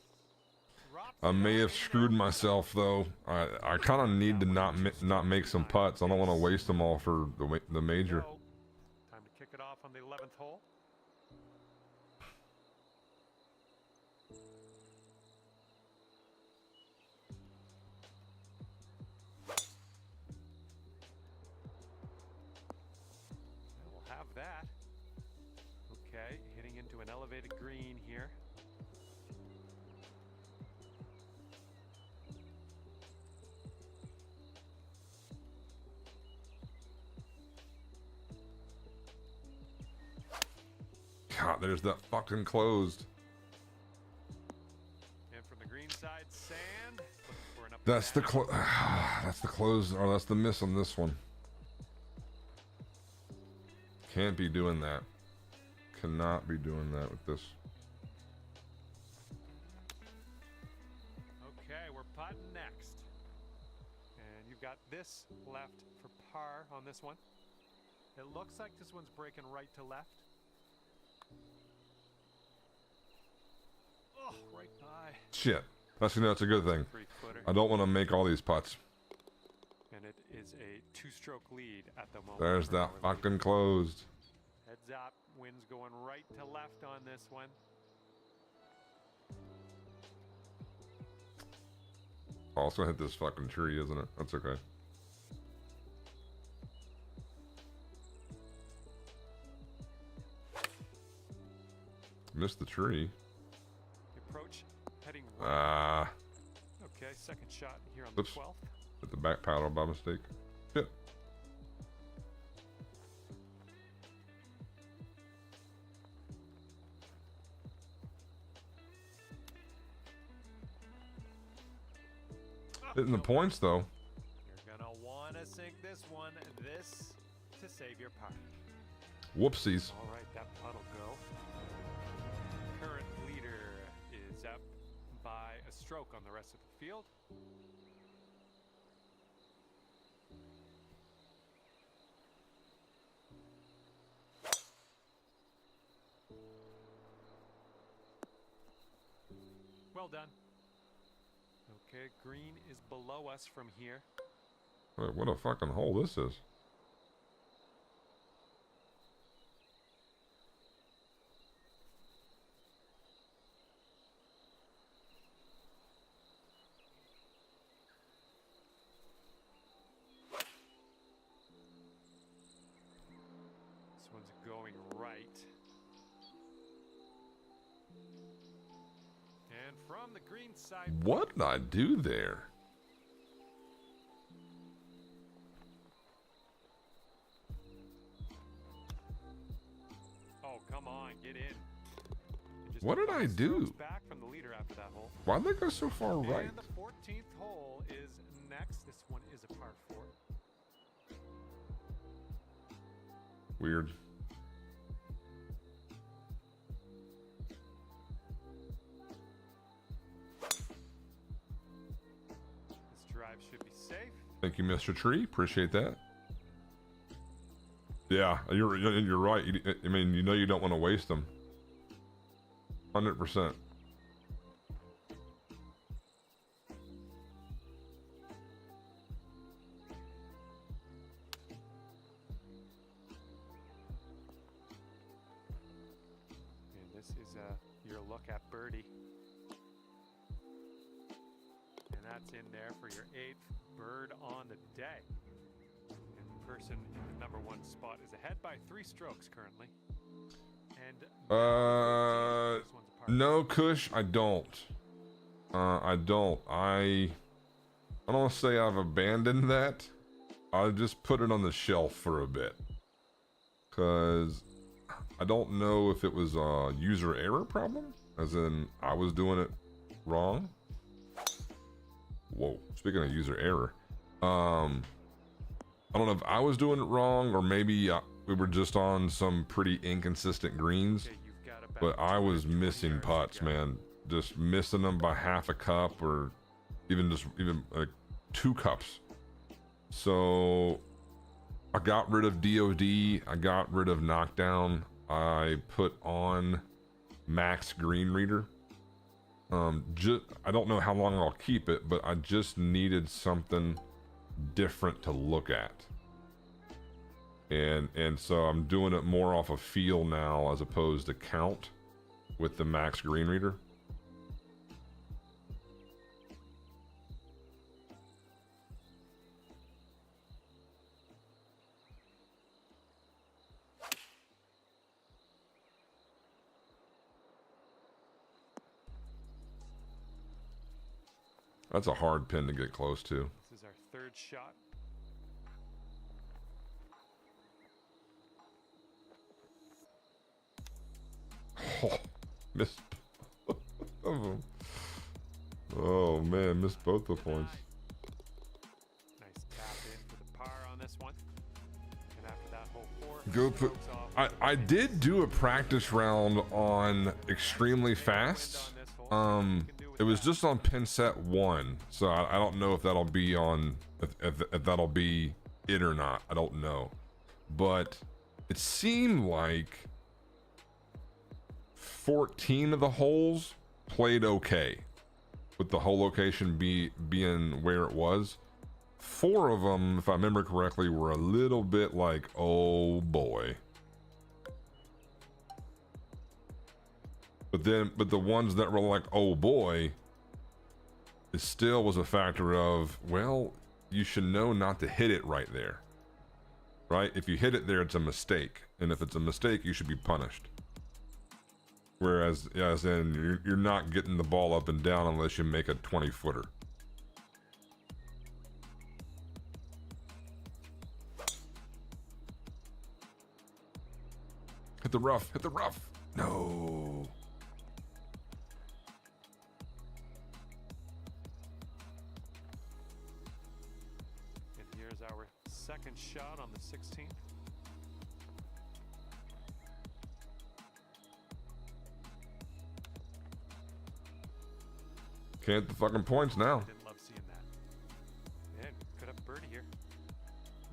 I may have screwed myself though. I kind of need to not make some putts. I don't want to waste them all for the major. Time to kick it off on the 11th hole. We'll have that. Okay, hitting into an elevated green here. God, there's that fucking closed. And from the green side, sand. Looking for an up That's the and down. that's the close, or that's the miss on this one. Can't be doing that. Cannot be doing that with this. Okay, we're putting next. And you've got this left for par on this one. It looks like this one's breaking right to left. Oh, right by. Shit. That's a good thing. 3-footer. I don't want to make all these putts. And it is a 2-stroke lead at the moment. There's for that our lead. fucking closed. Heads up, wind's going right to left on this one. Oh, it's gonna hit this fucking tree, isn't it? That's okay. Missed the tree. The approach heading right. Okay, second shot here on Oops. the 12th. Hit the back paddle by mistake. Shit. Hitting the points though. You're gonna want to sink this one, this to save your par. Whoopsies. All right, that putt'll go. Current leader is up by a stroke on the rest of the field. Well done. Okay, green is below us from here. Wait, what a fucking hole this is. This one's going right. And from the green side. What did I do there? Oh, come on, get in. What did I do? Back from the leader after that hole. Why'd they go so far right? And the 14th hole is next. This one is a par 4. Weird. This drive should be safe. Thank you, Mr. Tree. Appreciate that. Yeah, you're right. I mean, you know you don't want to waste them. 100%. And this is your look at birdie. And that's in there for your 8th bird on the day. And the person in the number 1 spot is ahead by 3 strokes currently. And this one's a par No, Kush, I don't. I don't. I don't want to say I've abandoned that. I just put it on the shelf for a bit. Because I don't know if it was a user error problem, as in I was doing it wrong. Whoa, speaking of user error, I don't know if I was doing it wrong or maybe we were just on some pretty inconsistent greens, Okay, you've got about but I was 220 missing yards to putts, go. man. Just missing them by half a cup or even like 2 cups. So I got rid of DOD, I got rid of knockdown, I put on max green reader. I don't know how long I'll keep it, but I just needed something different to look at. And so I'm doing it more off of feel now as opposed to count with the max green reader. That's a hard pin to get close to. This is our 3rd shot. Oh, missed both of them. Oh man, missed both the points. Nice tap in for the par on this one. And after that, hole 4. Go put. strokes off. I did do a practice round on extremely fast. It was just on pin set 1, so I don't know if that'll be on if that'll be it or not. I don't know, but it seemed like 14 of the holes played okay, with the hole location being where it was. 4 of them, if I remember correctly, were a little bit like, oh boy. But the ones that were like, oh boy, it still was a factor of, well, you should know not to hit it right there. Right? If you hit it there, it's a mistake. And if it's a mistake, you should be punished. Whereas, as in, you're not getting the ball up and down unless you make a 20-footer. Hit the rough, hit the rough. No. And here's our second shot on the 16th. Can't the fucking points now. Didn't love seeing that. Man, could have birdie here. I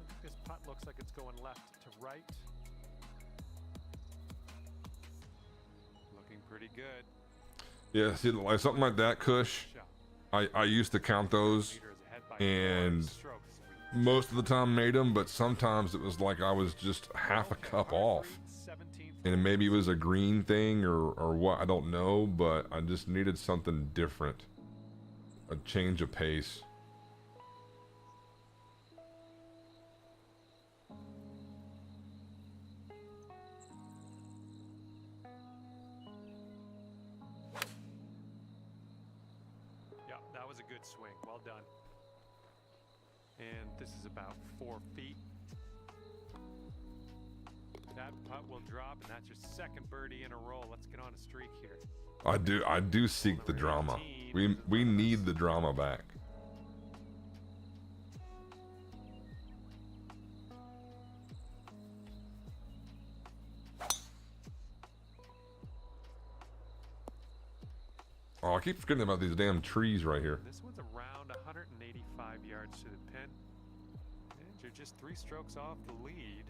think this putt looks like it's going left to right. Looking pretty good. Yeah, see, like something like that, Kush. Shot. I used to count those, Leader is ahead by and 4 strokes. most of the time made them, but sometimes it was like I was just half a cup off. 17th. And maybe it was a green thing or what, I don't know, but I just needed something different. A change of pace. Yeah, that was a good swing. Well done. And this is about 4 feet. That putt will drop, and that's your second birdie in a row. Let's get on a streak here. I do seek the drama. We need the drama back. Oh, I keep forgetting about these damn trees right here. This one's around 185 yards to the pin. And you're just 3 strokes off the lead.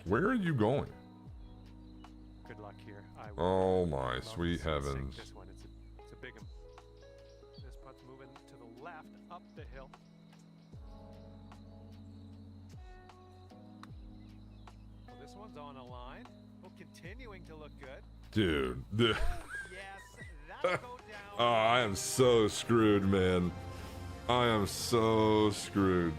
Where are you going? Good luck here. Oh my love sweet to sink heavens. This one, it's a big one. This putt's moving to the left, up the hill. Well, this one's on a line. Oh, continuing to look good. Dude. Yes, that'll go down. Oh, I am so screwed, man. I am so screwed.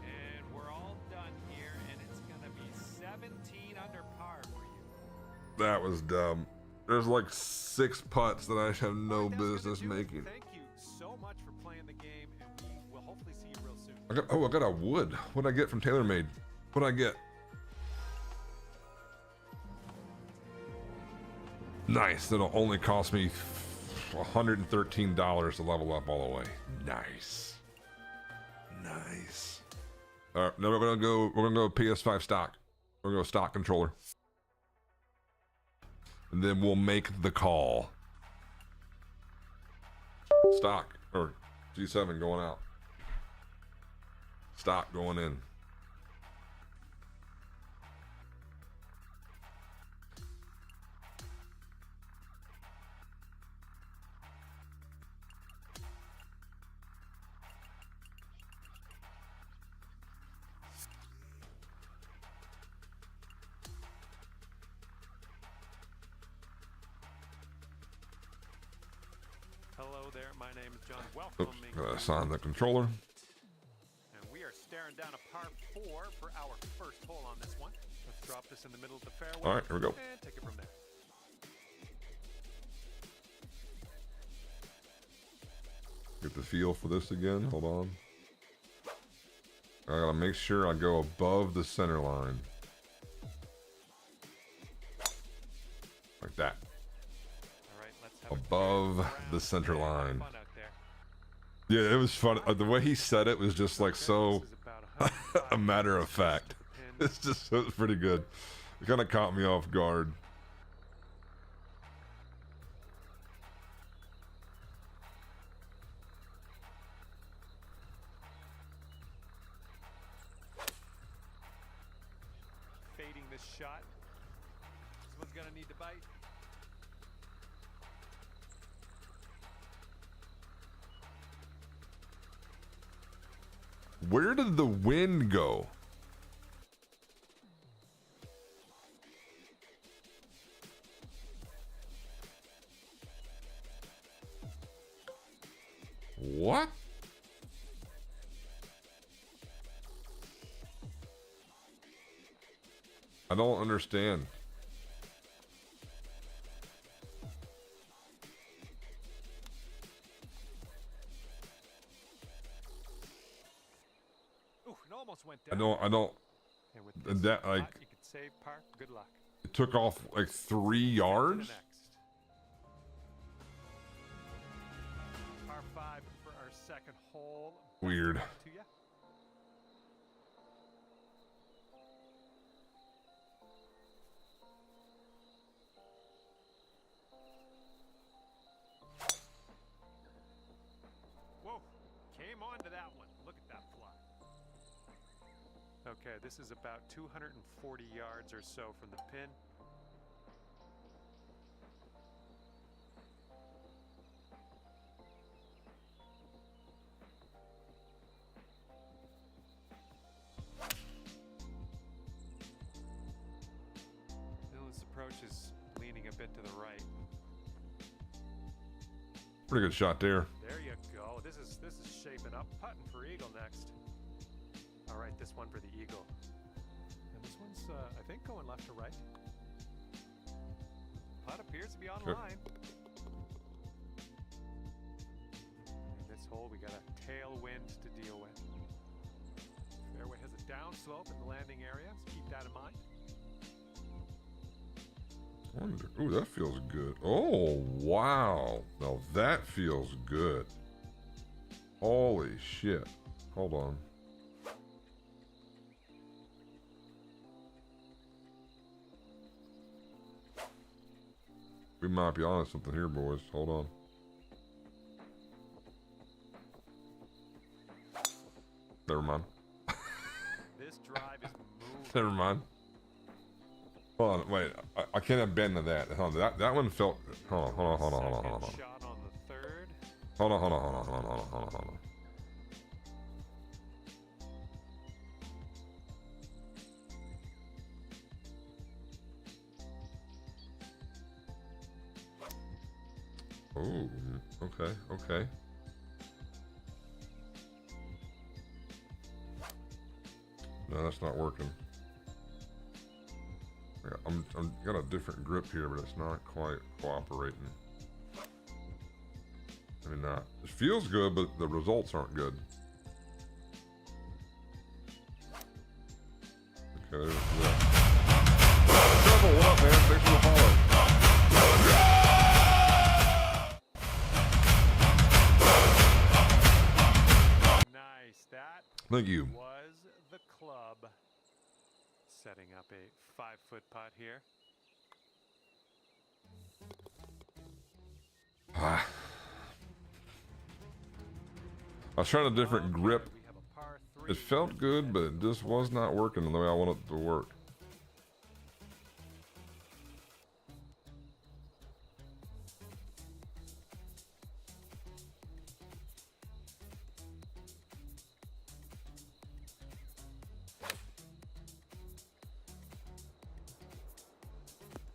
And we're all done here, and it's gonna be 17 under par for you. That was dumb. There's like 6 putts that I have All no right, that's gonna business do it. making. Thank you so much for playing the game, and we will hopefully see you real soon. I got a wood. What'd I get from TaylorMade? What'd I get? Nice. It'll only cost me $113 to level up all the way. Nice. Nice. All right, now we're gonna go PS5 stock. We're gonna go stock controller. And then we'll make the call. Stock or G7 going out. Stock going in. Hello there, my name is John. Oops, Welcoming gotta you. assign the controller. And we are staring down a par 4 for our first hole on this one. Let's drop this in the middle of the fairway. All right, here we go. And take it from there. Get the feel for this again. Hold on. I gotta make sure I go above the center line. Like that. All right, let's have a Above round the center and have line. fun out there. Yeah, it was fun. The way he said it was just like so This is about 105 a matter of yards fact. to the pin. It's just, it was pretty good. It kind of caught me off guard. fading this shot. This one's gonna need to bite. Where did the wind go? What? I don't understand. Ooh, it almost went down. I don't. And with this That, like, shot, you could save par. Good luck. it took off like 3 To the yards. next. Par 5 for our second hole. Weird. Back to ya. Whoa, came on to that one. Look at that fly. Okay, this is about 240 yards or so from the pin. Dylan's approach is leaning a bit to the right. Pretty good shot there. There you go. This is shaping up. Putting for eagle next. All right, this one for the eagle. And this one's, I think, going left to right. Putt appears to be on Sure. line. In this hole, we got a tailwind to deal with. Fairway has a downslope in the landing area, so keep that in mind. Ooh, that feels good. Oh, wow. Now that feels good. Holy shit. Hold on. We might be onto something here, boys. Hold on. Never mind. This drive is moving. Never mind. Hold on, wait. I can't have been to that. Hold on, that one felt. Hold on. Second shot on the third. Hold on. Oh, okay. No, that's not working. Yeah, I'm got a different grip here, but it's not quite cooperating. I mean, it feels good, but the results aren't good. Okay, there's that. Trouble, what up, man? Thanks for the follow. Nice. That Thank you. was the club. Setting up a 5-foot putt here. I was trying a different grip. We have a par 3. It felt good, but it just was not working the way I wanted it to work.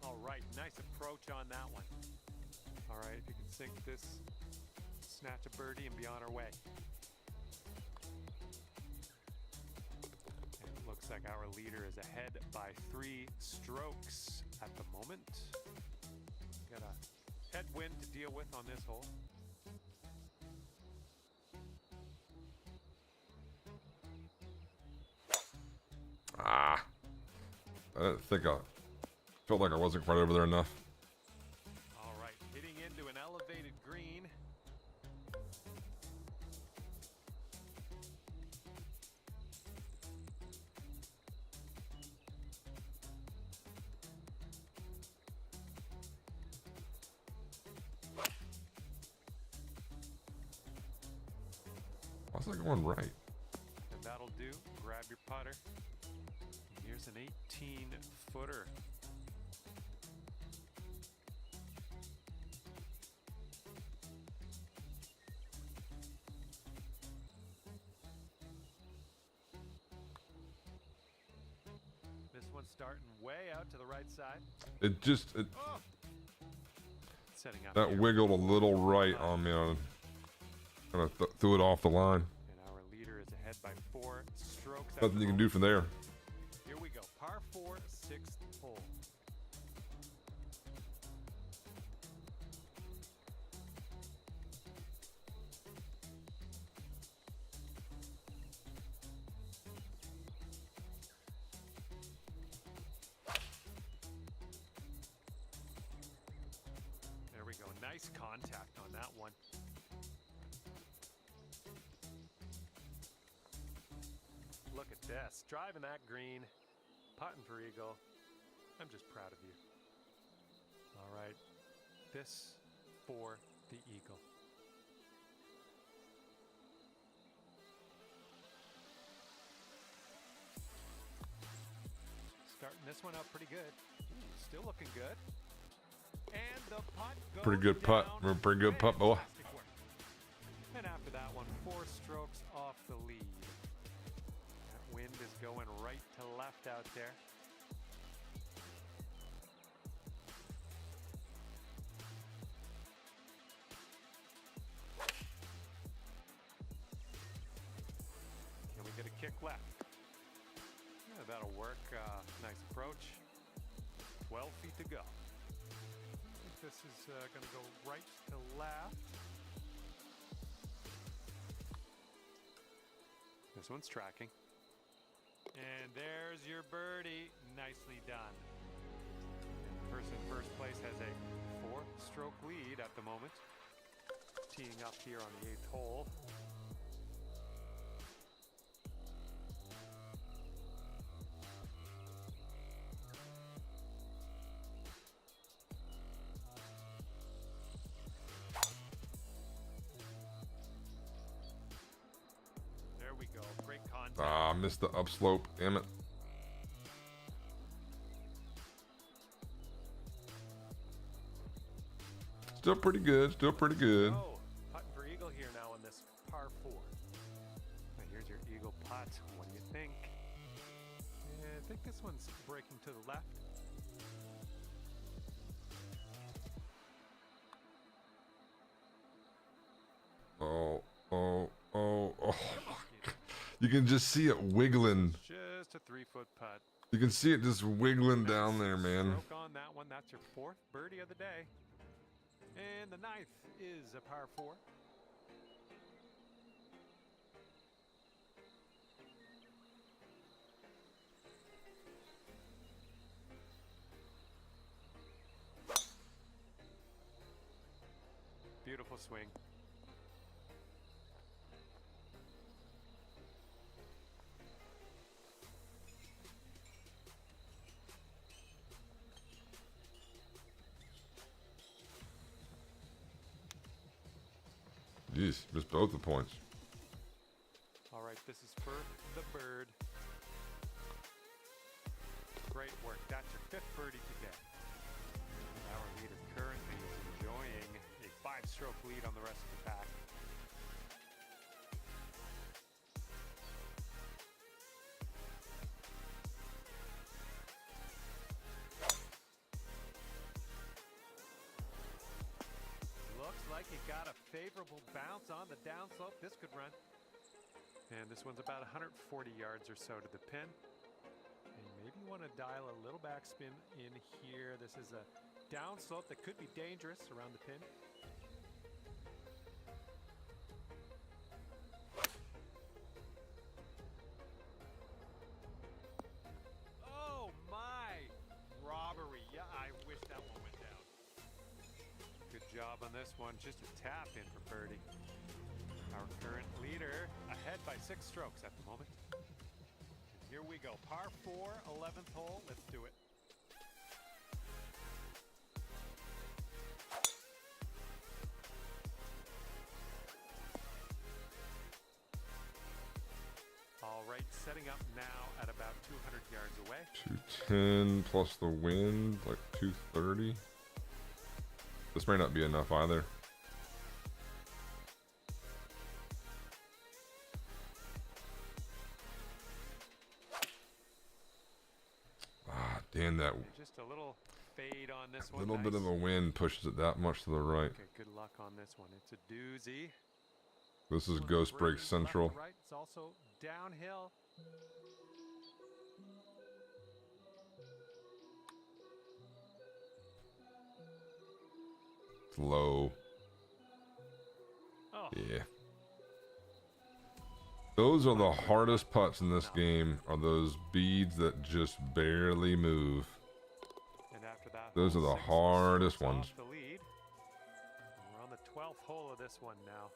All right, nice approach on that one. All right, if you can sink this, snatch a birdie and be on our way. And it looks like our leader is ahead by 3 strokes at the moment. Got a headwind to deal with on this hole. I didn't think I felt like I wasn't quite over there enough. All right, hitting into an elevated green. Why's that going right? And that'll do. Grab your putter. Here's There's an 18-footer. This one's starting way out to the right side. It Setting up that here. wiggled a little right on me. I kind of threw it off the line. And our leader is ahead by 4 strokes. at Nothing the you can do moment. from there. Here we go. Par 4, 6th hole. There we go. Nice contact on that one. Look at this. Driving that green, putting for eagle. I'm just proud of you. All right. This for the eagle. Starting this one out pretty good. Still looking good. And the putt goes Pretty good putt. down. Pretty good putt, boy. Fantastic work. And after that one, 4 strokes off the lead. That wind is going right to left out there. Can we get a kick left? Yeah, that'll work. Nice approach. 12 feet to go. I think this is going to go right to left. This one's tracking. And there's your birdie. Nicely done. And the person in first place has a 4-stroke lead at the moment. Teeing up here on the 8th hole. There we go. Great contact. Ah, missed the upslope. Damn it. Still pretty good. Still pretty good. Oh, putting for eagle here now on this par 4. Now here's your eagle putt. What do you think? Yeah, I think this one's breaking to the left. Oh, oh, oh, oh. You can just see it wiggling. Just a 3-foot putt. You can see it just wiggling down there, man. Stroke on that one. That's your 4th birdie of the day. And the 9th is a par 4. Beautiful swing. Jeez, missed both the points. All right, this is for the bird. Great work. That's your 5th birdie today. Our leader currently is enjoying a 5-stroke lead on the rest of the pack. Looks like he got a favorable bounce on the downslope. This could run. And this one's about 140 yards or so to the pin. And maybe you want to dial a little backspin in here. This is a downslope that could be dangerous around the pin. Oh my! Robbery. Yeah, I wish that one went down. Good job on this one. Just a tap in for birdie. Our current leader ahead by 6 strokes at the moment. And here we go. Par 4, 11th hole. Let's do it. All right, setting up now at about 200 yards away. 210 plus the wind, like 230. This may not be enough either. Ah, damn that. Just a little fade on this A one. little bit of a wind pushes it that much to the right. Okay, good luck on this one. It's a doozy. This is Ghost Break Central. Left to right. It's also downhill. It's low. Oh, Yeah. Those are the hardest putts in this game, are those beads that just barely move. and after that, Those are hole the 6 hardest starts off ones. The lead. And we're on the 12th hole of this one now.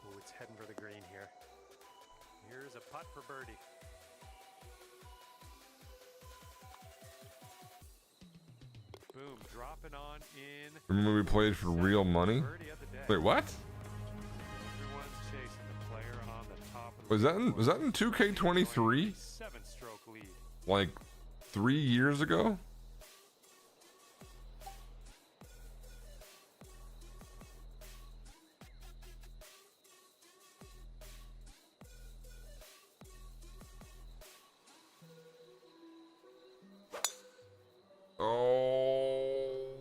Ooh, it's heading for the green here. Here's a putt for birdie. Boom, dropping on in. Remember we played for real money? Birdie of the day. Wait, what? Everyone's chasing the player on the top of the Was that in 2K23? 7-stroke lead. Like 3 years ago? Oh,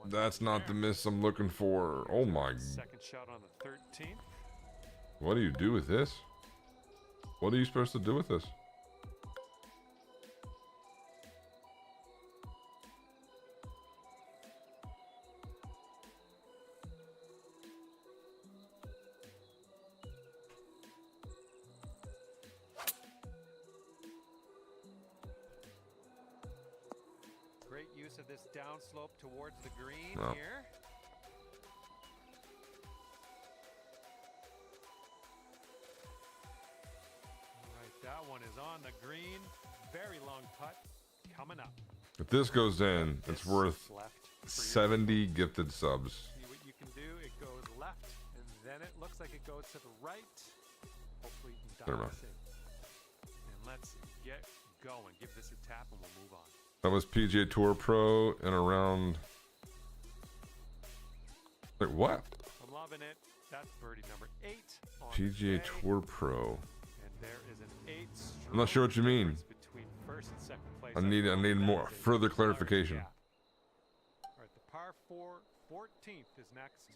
that's not the miss I'm looking for. Oh my. Second shot on the 13th. What do you do with this? What are you supposed to do with this? Great use of this downslope towards the green Wow. here. All right, that one is on the green. Very long putt coming up. If this goes in, it's worth Left for you. 70 gifted subs. See what you can do. It goes left, and then it looks like it goes to the right. Hopefully you can Never dial mind. this in. And let's get going. Give this a tap, and we'll move on. That was PGA Tour Pro in around. Wait, what? I'm loving it. That's birdie number 8 on PGA the day. Tour Pro. And there is an 8-stroke I'm not sure what you mean. difference between first and second place. I need more That's a further large clarification. gap. All right, the par 4 14th is next.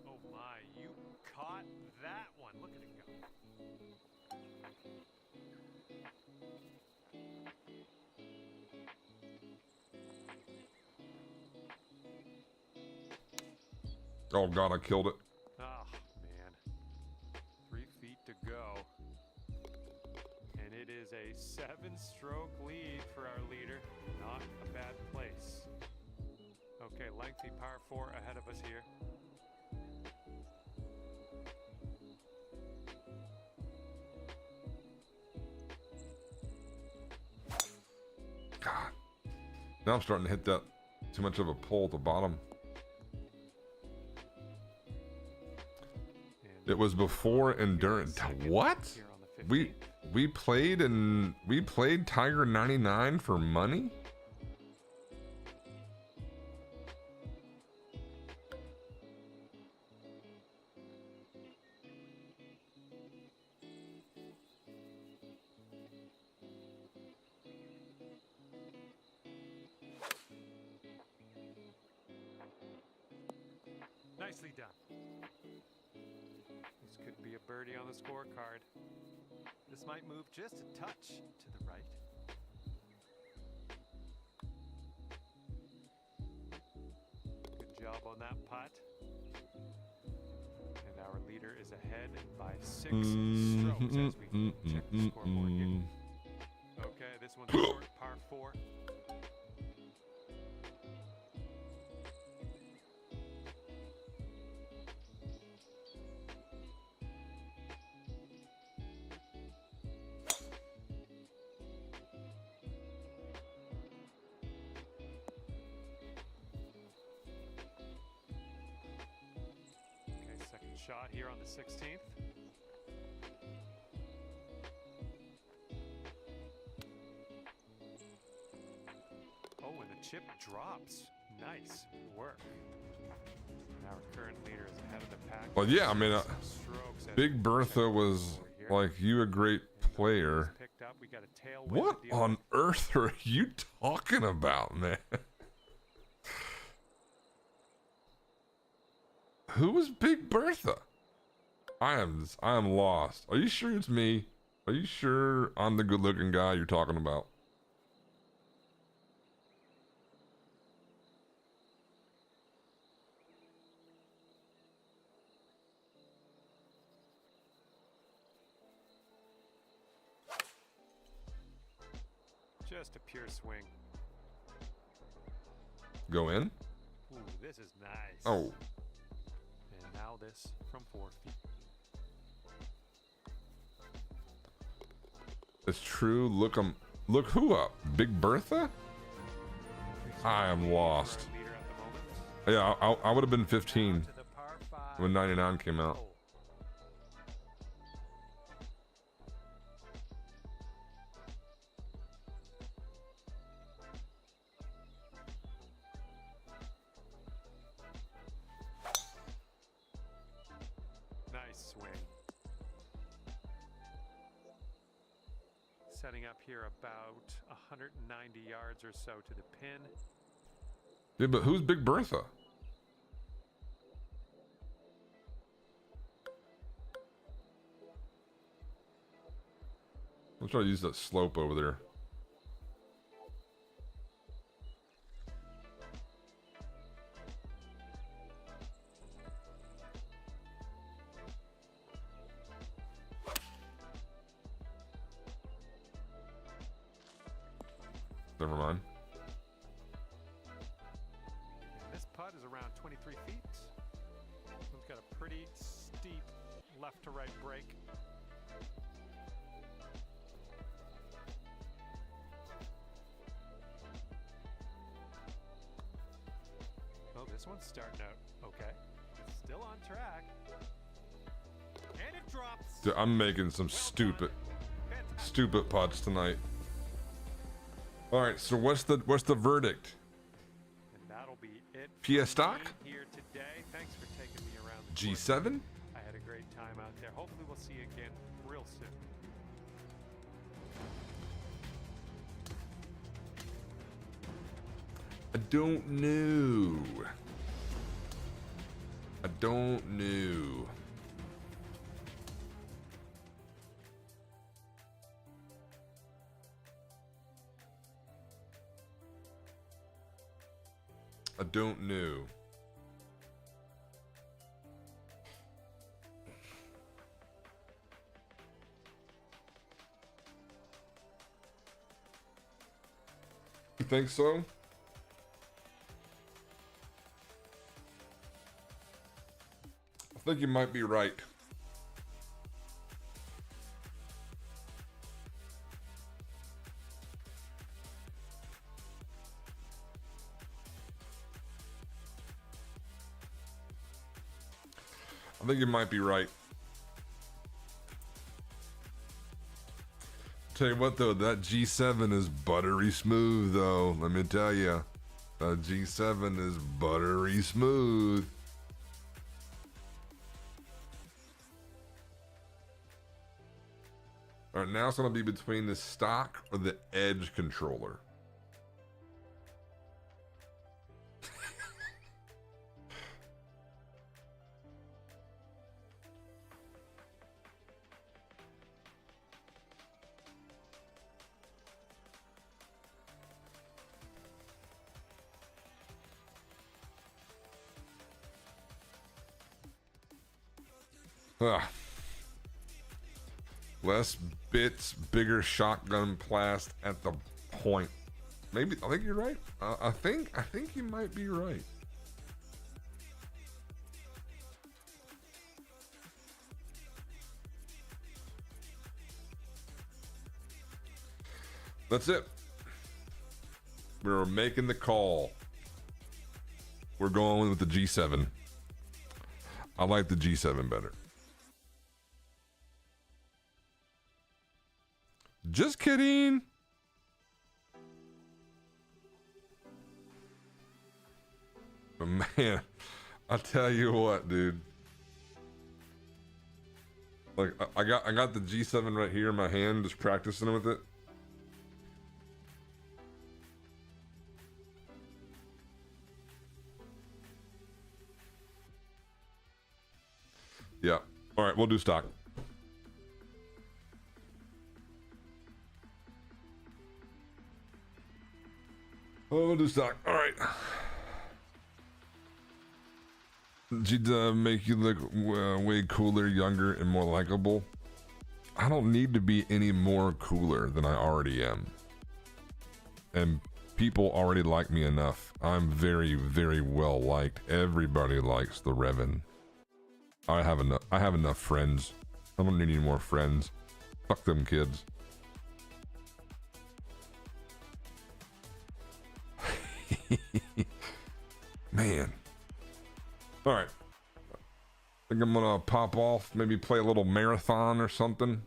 Oh my, you caught that one. Look at it go. Oh god, I killed it. Oh, man. 3 feet to go. And it is a 7-stroke lead for our leader. Not a bad place. Okay, lengthy par 4 ahead of us here. God. Now I'm starting to hit that too much of a pull at the bottom. And It was before endurance. second What? here on the 15th. We played Tiger 99 for money? Nicely done. This could be a birdie on the scorecard. This might move just a touch to the right. Good job on that putt. And our leader is ahead by 6 strokes as we check the scoreboard here. Okay, this one's short, par 4. shot here on the 16th. Oh, and the chip drops. Nice work. And our current leader is ahead of the pack. Well, yeah, I mean, Strokes at Big Bertha was like you a great player. picked up. We got a tailwind What to deal on earth are you talking about, man? Who was Big Bertha? I am lost. Are you sure it's me? Are you sure I'm the good-looking guy you're talking about? just a pure swing. Go in? Ooh, this is nice. Oh. And now this from 4 feet. It's true. Look who up? Big Bertha? I am lost. Yeah, I would have been 15 when 99 came out. Nice swing. Setting up here about 190 yards or so to the pin. Yeah, but who's Big Bertha? I'm trying to use that slope over there. Never mind. And this putt is around 23 feet. This one's got a pretty steep left to right break. Oh, this one's starting out okay. It's still on track. And it drops. Dude, I'm making some stupid putts tonight. All right, so what's the verdict? And that'll be it. PS stock? Here today. Thanks for taking me around the G7? course. I had a great time out there. Hopefully we'll see you again real soon. I don't know. I don't know. I don't know. You think so? I think you might be right. I think you might be right. Tell you what though, that G7 is buttery smooth though. Let me tell you, that G7 is buttery smooth. All right, now it's gonna be between the stock or the edge controller. Less bits, bigger shotgun blast at the point. Maybe I think you're right. I think you might be right. That's it. We're making the call. We're going with the G7. I like the G7 better. Just kidding. But man, I tell you what, dude. Like I got the G7 right here in my hand, just practicing with it. Yeah. All right, we'll do stock. Oh, we'll do stock. All right. Did make you look way cooler, younger, and more likable? I don't need to be any more cooler than I already am. And people already like me enough. I'm very, very well liked. Everybody likes the Revn. I have enough friends. I don't need any more friends. Fuck them kids. Man. All right. I think I'm gonna pop off, maybe play a little marathon or something.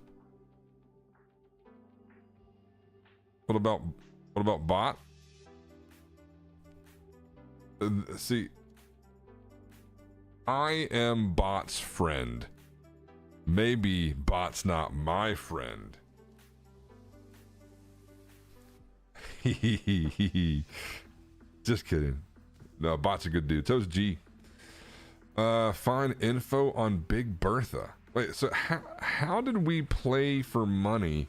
What about bot? See, I am bot's friend. Maybe bot's not my friend. Just kidding. No, bot's a good dude. So's G. Find info on Big Bertha. Wait, so how did we play for money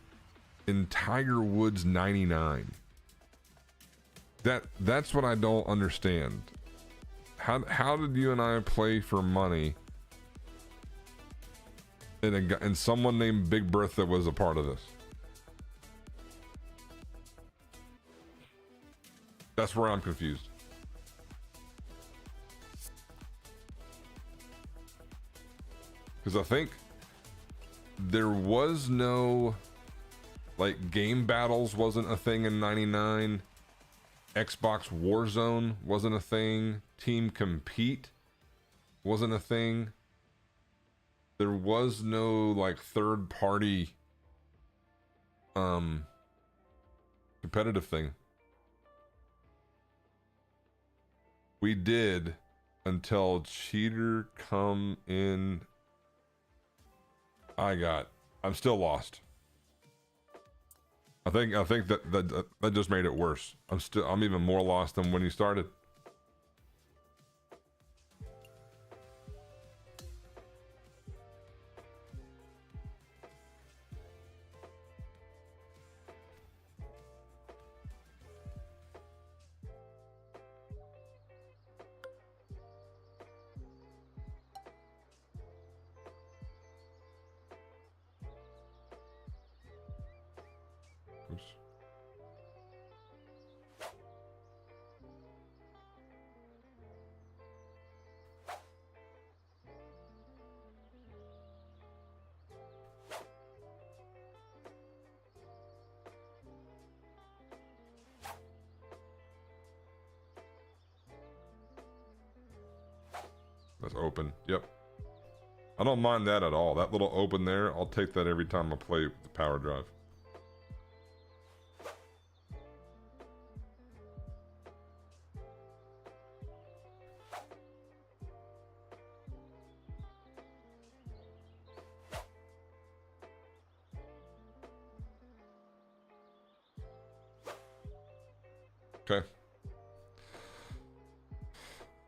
in Tiger Woods 99? That's what I don't understand. How did you and I play for money and someone named Big Bertha was a part of this? That's where I'm confused. Because I think there was no, like, game battles wasn't a thing in 99. Xbox Warzone wasn't a thing. Team Compete wasn't a thing. There was no, like, third party competitive thing. We did until Cheater come in. I'm still lost. I think that just made it worse. I'm even more lost than when you started. Oops. That's open. Yep. I don't mind that at all. That little open there, I'll take that every time I play the power drive. Okay.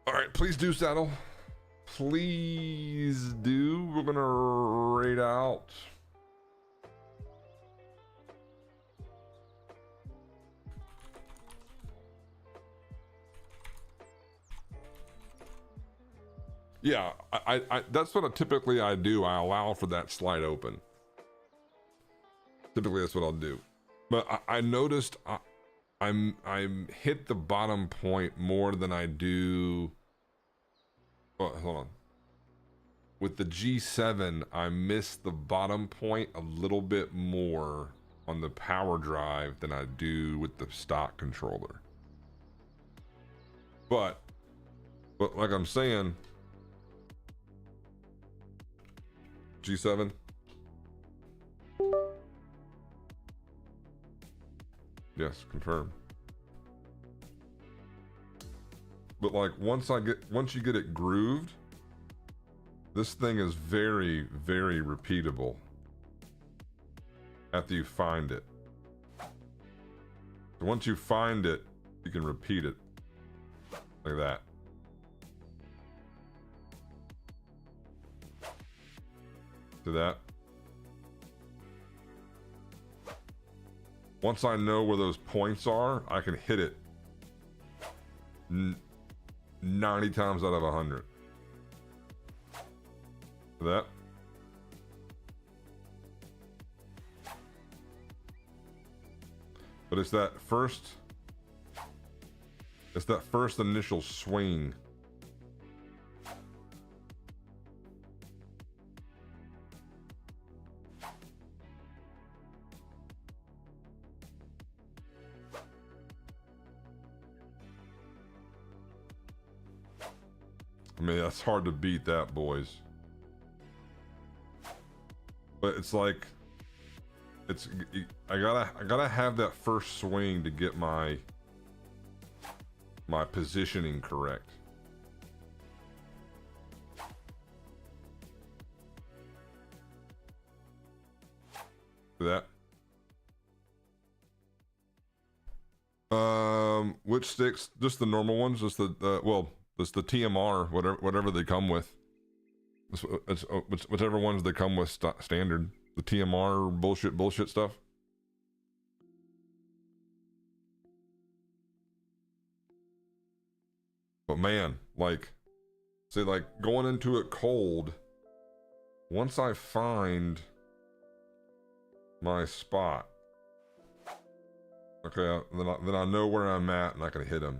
All right, please do saddle. Please do. We're gonna raid out. Yeah, I that's what typically I do. I allow for that slide open. Typically, that's what I'll do. But I noticed I'm hit the bottom point more than I do. Oh, hold on. With the G7, I miss the bottom point a little bit more on the power drive than I do with the stock controller. But like I'm saying, G7. Yes, confirm. But like once you get it grooved, this thing is very, very repeatable after you find it. So once you find it, you can repeat it like that. Do that. Once I know where those points are, I can hit it 90 times out of 100. That. But it's that first initial swing. I mean, that's hard to beat that, boys. But it's like, I gotta have that first swing to get my positioning correct. That. Which sticks? Just the normal ones. Just the well, just the TMR, whatever they come with. It's whichever ones they come with standard. The TMR bullshit stuff. But man, like, say like going into it cold. Once I find my spot, okay, then I know where I'm at and I can hit him.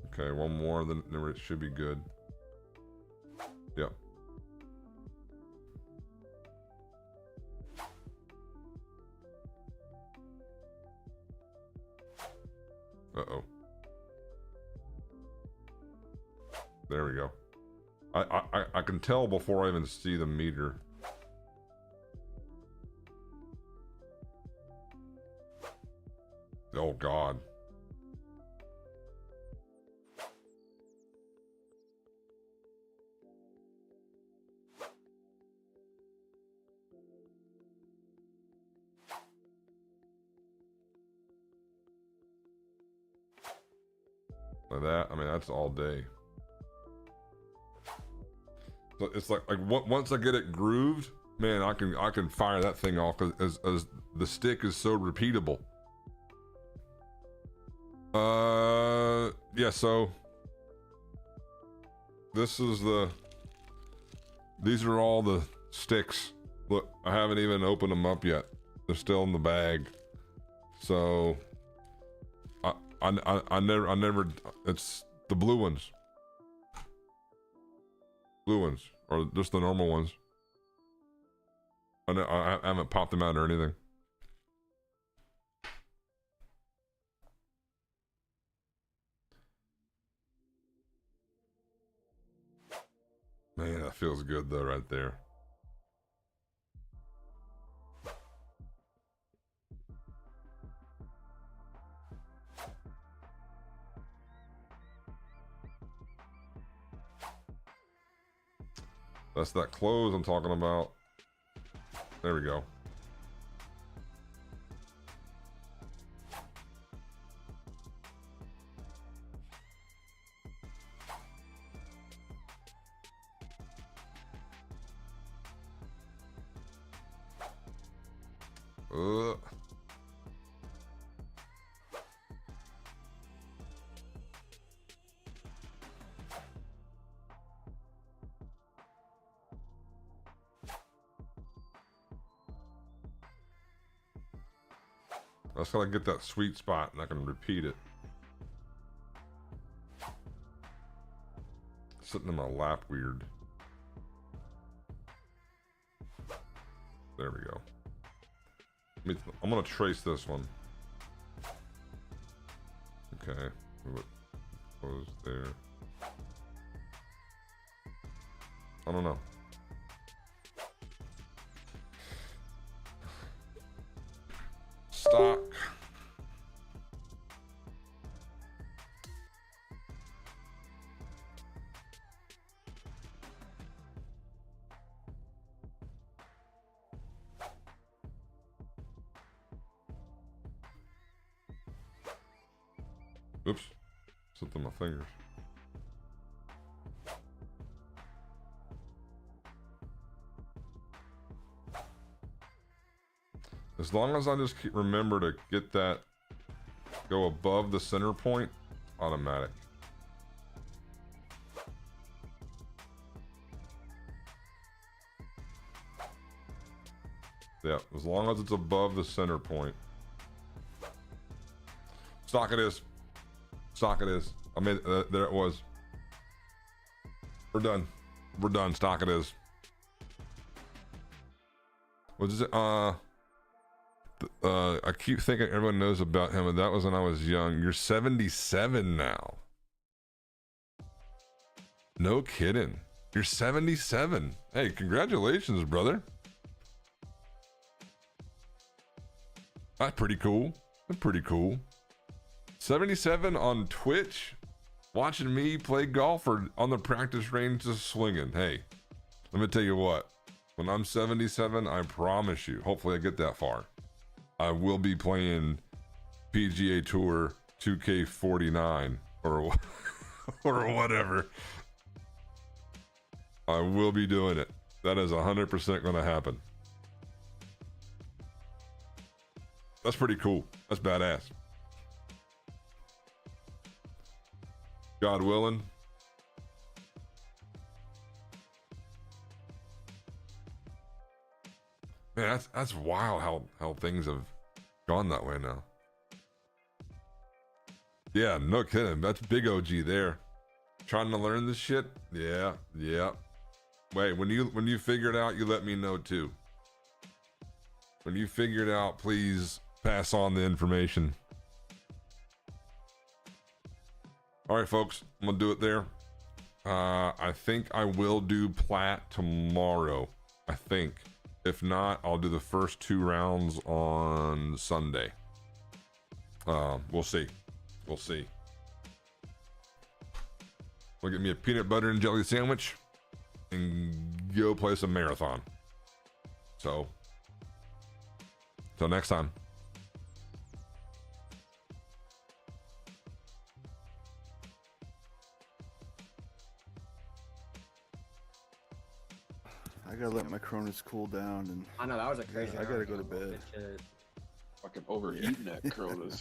Okay, one more, then it should be good. Yep. Uh-oh. There we go. I can tell before I even see the meter. Oh God. Like that, I mean, that's all day. So it's like once I get it grooved, man, I can fire that thing off as the stick is so repeatable. Yeah, so these are all the sticks. Look, I haven't even opened them up yet. They're still in the bag. So I never, it's the blue ones. Blue ones, or just the normal ones. I haven't popped them out or anything. Man, that feels good though, right there. That's that close I'm talking about. There we go. I just gotta get that sweet spot and I can repeat it. Sitting in my lap weird. There we go. I'm gonna trace this one. Okay. Close there. I don't know. Stock. Oops. Slipped on my fingers. As long as I just remember to get that, go above the center point, automatic. Yeah, as long as it's above the center point. Stock it is. Stock it is. I mean, there it was. We're done. We're done. Stock it is. What is it? I keep thinking everyone knows about him, and that was when I was young. You're 77 now. No kidding. You're 77. Hey, congratulations, brother. That's pretty cool. That's pretty cool. 77 on Twitch, watching me play golf or on the practice range just swinging. Hey, let me tell you what. When I'm 77, I promise you, hopefully I get that far, I will be playing PGA Tour 2K49 or whatever. I will be doing it. That is 100% going to happen. That's pretty cool. That's badass. God willing. Man, that's wild how things have gone that way now. Yeah, no kidding. That's big OG there. Trying to learn this shit? Yeah. Wait, when you figure it out, you let me know too. When you figure it out, please pass on the information. All right, folks, I'm gonna do it there. I think I will do plat tomorrow. I think. If not, I'll do the first 2 rounds on Sunday. We'll see. We'll see. We'll get me a peanut butter and jelly sandwich and go play some marathon. So, till next time. I gotta let my Cronus cool down, and I know that was a crazy. I gotta go to bed. Shit. Fucking overheating that Cronus.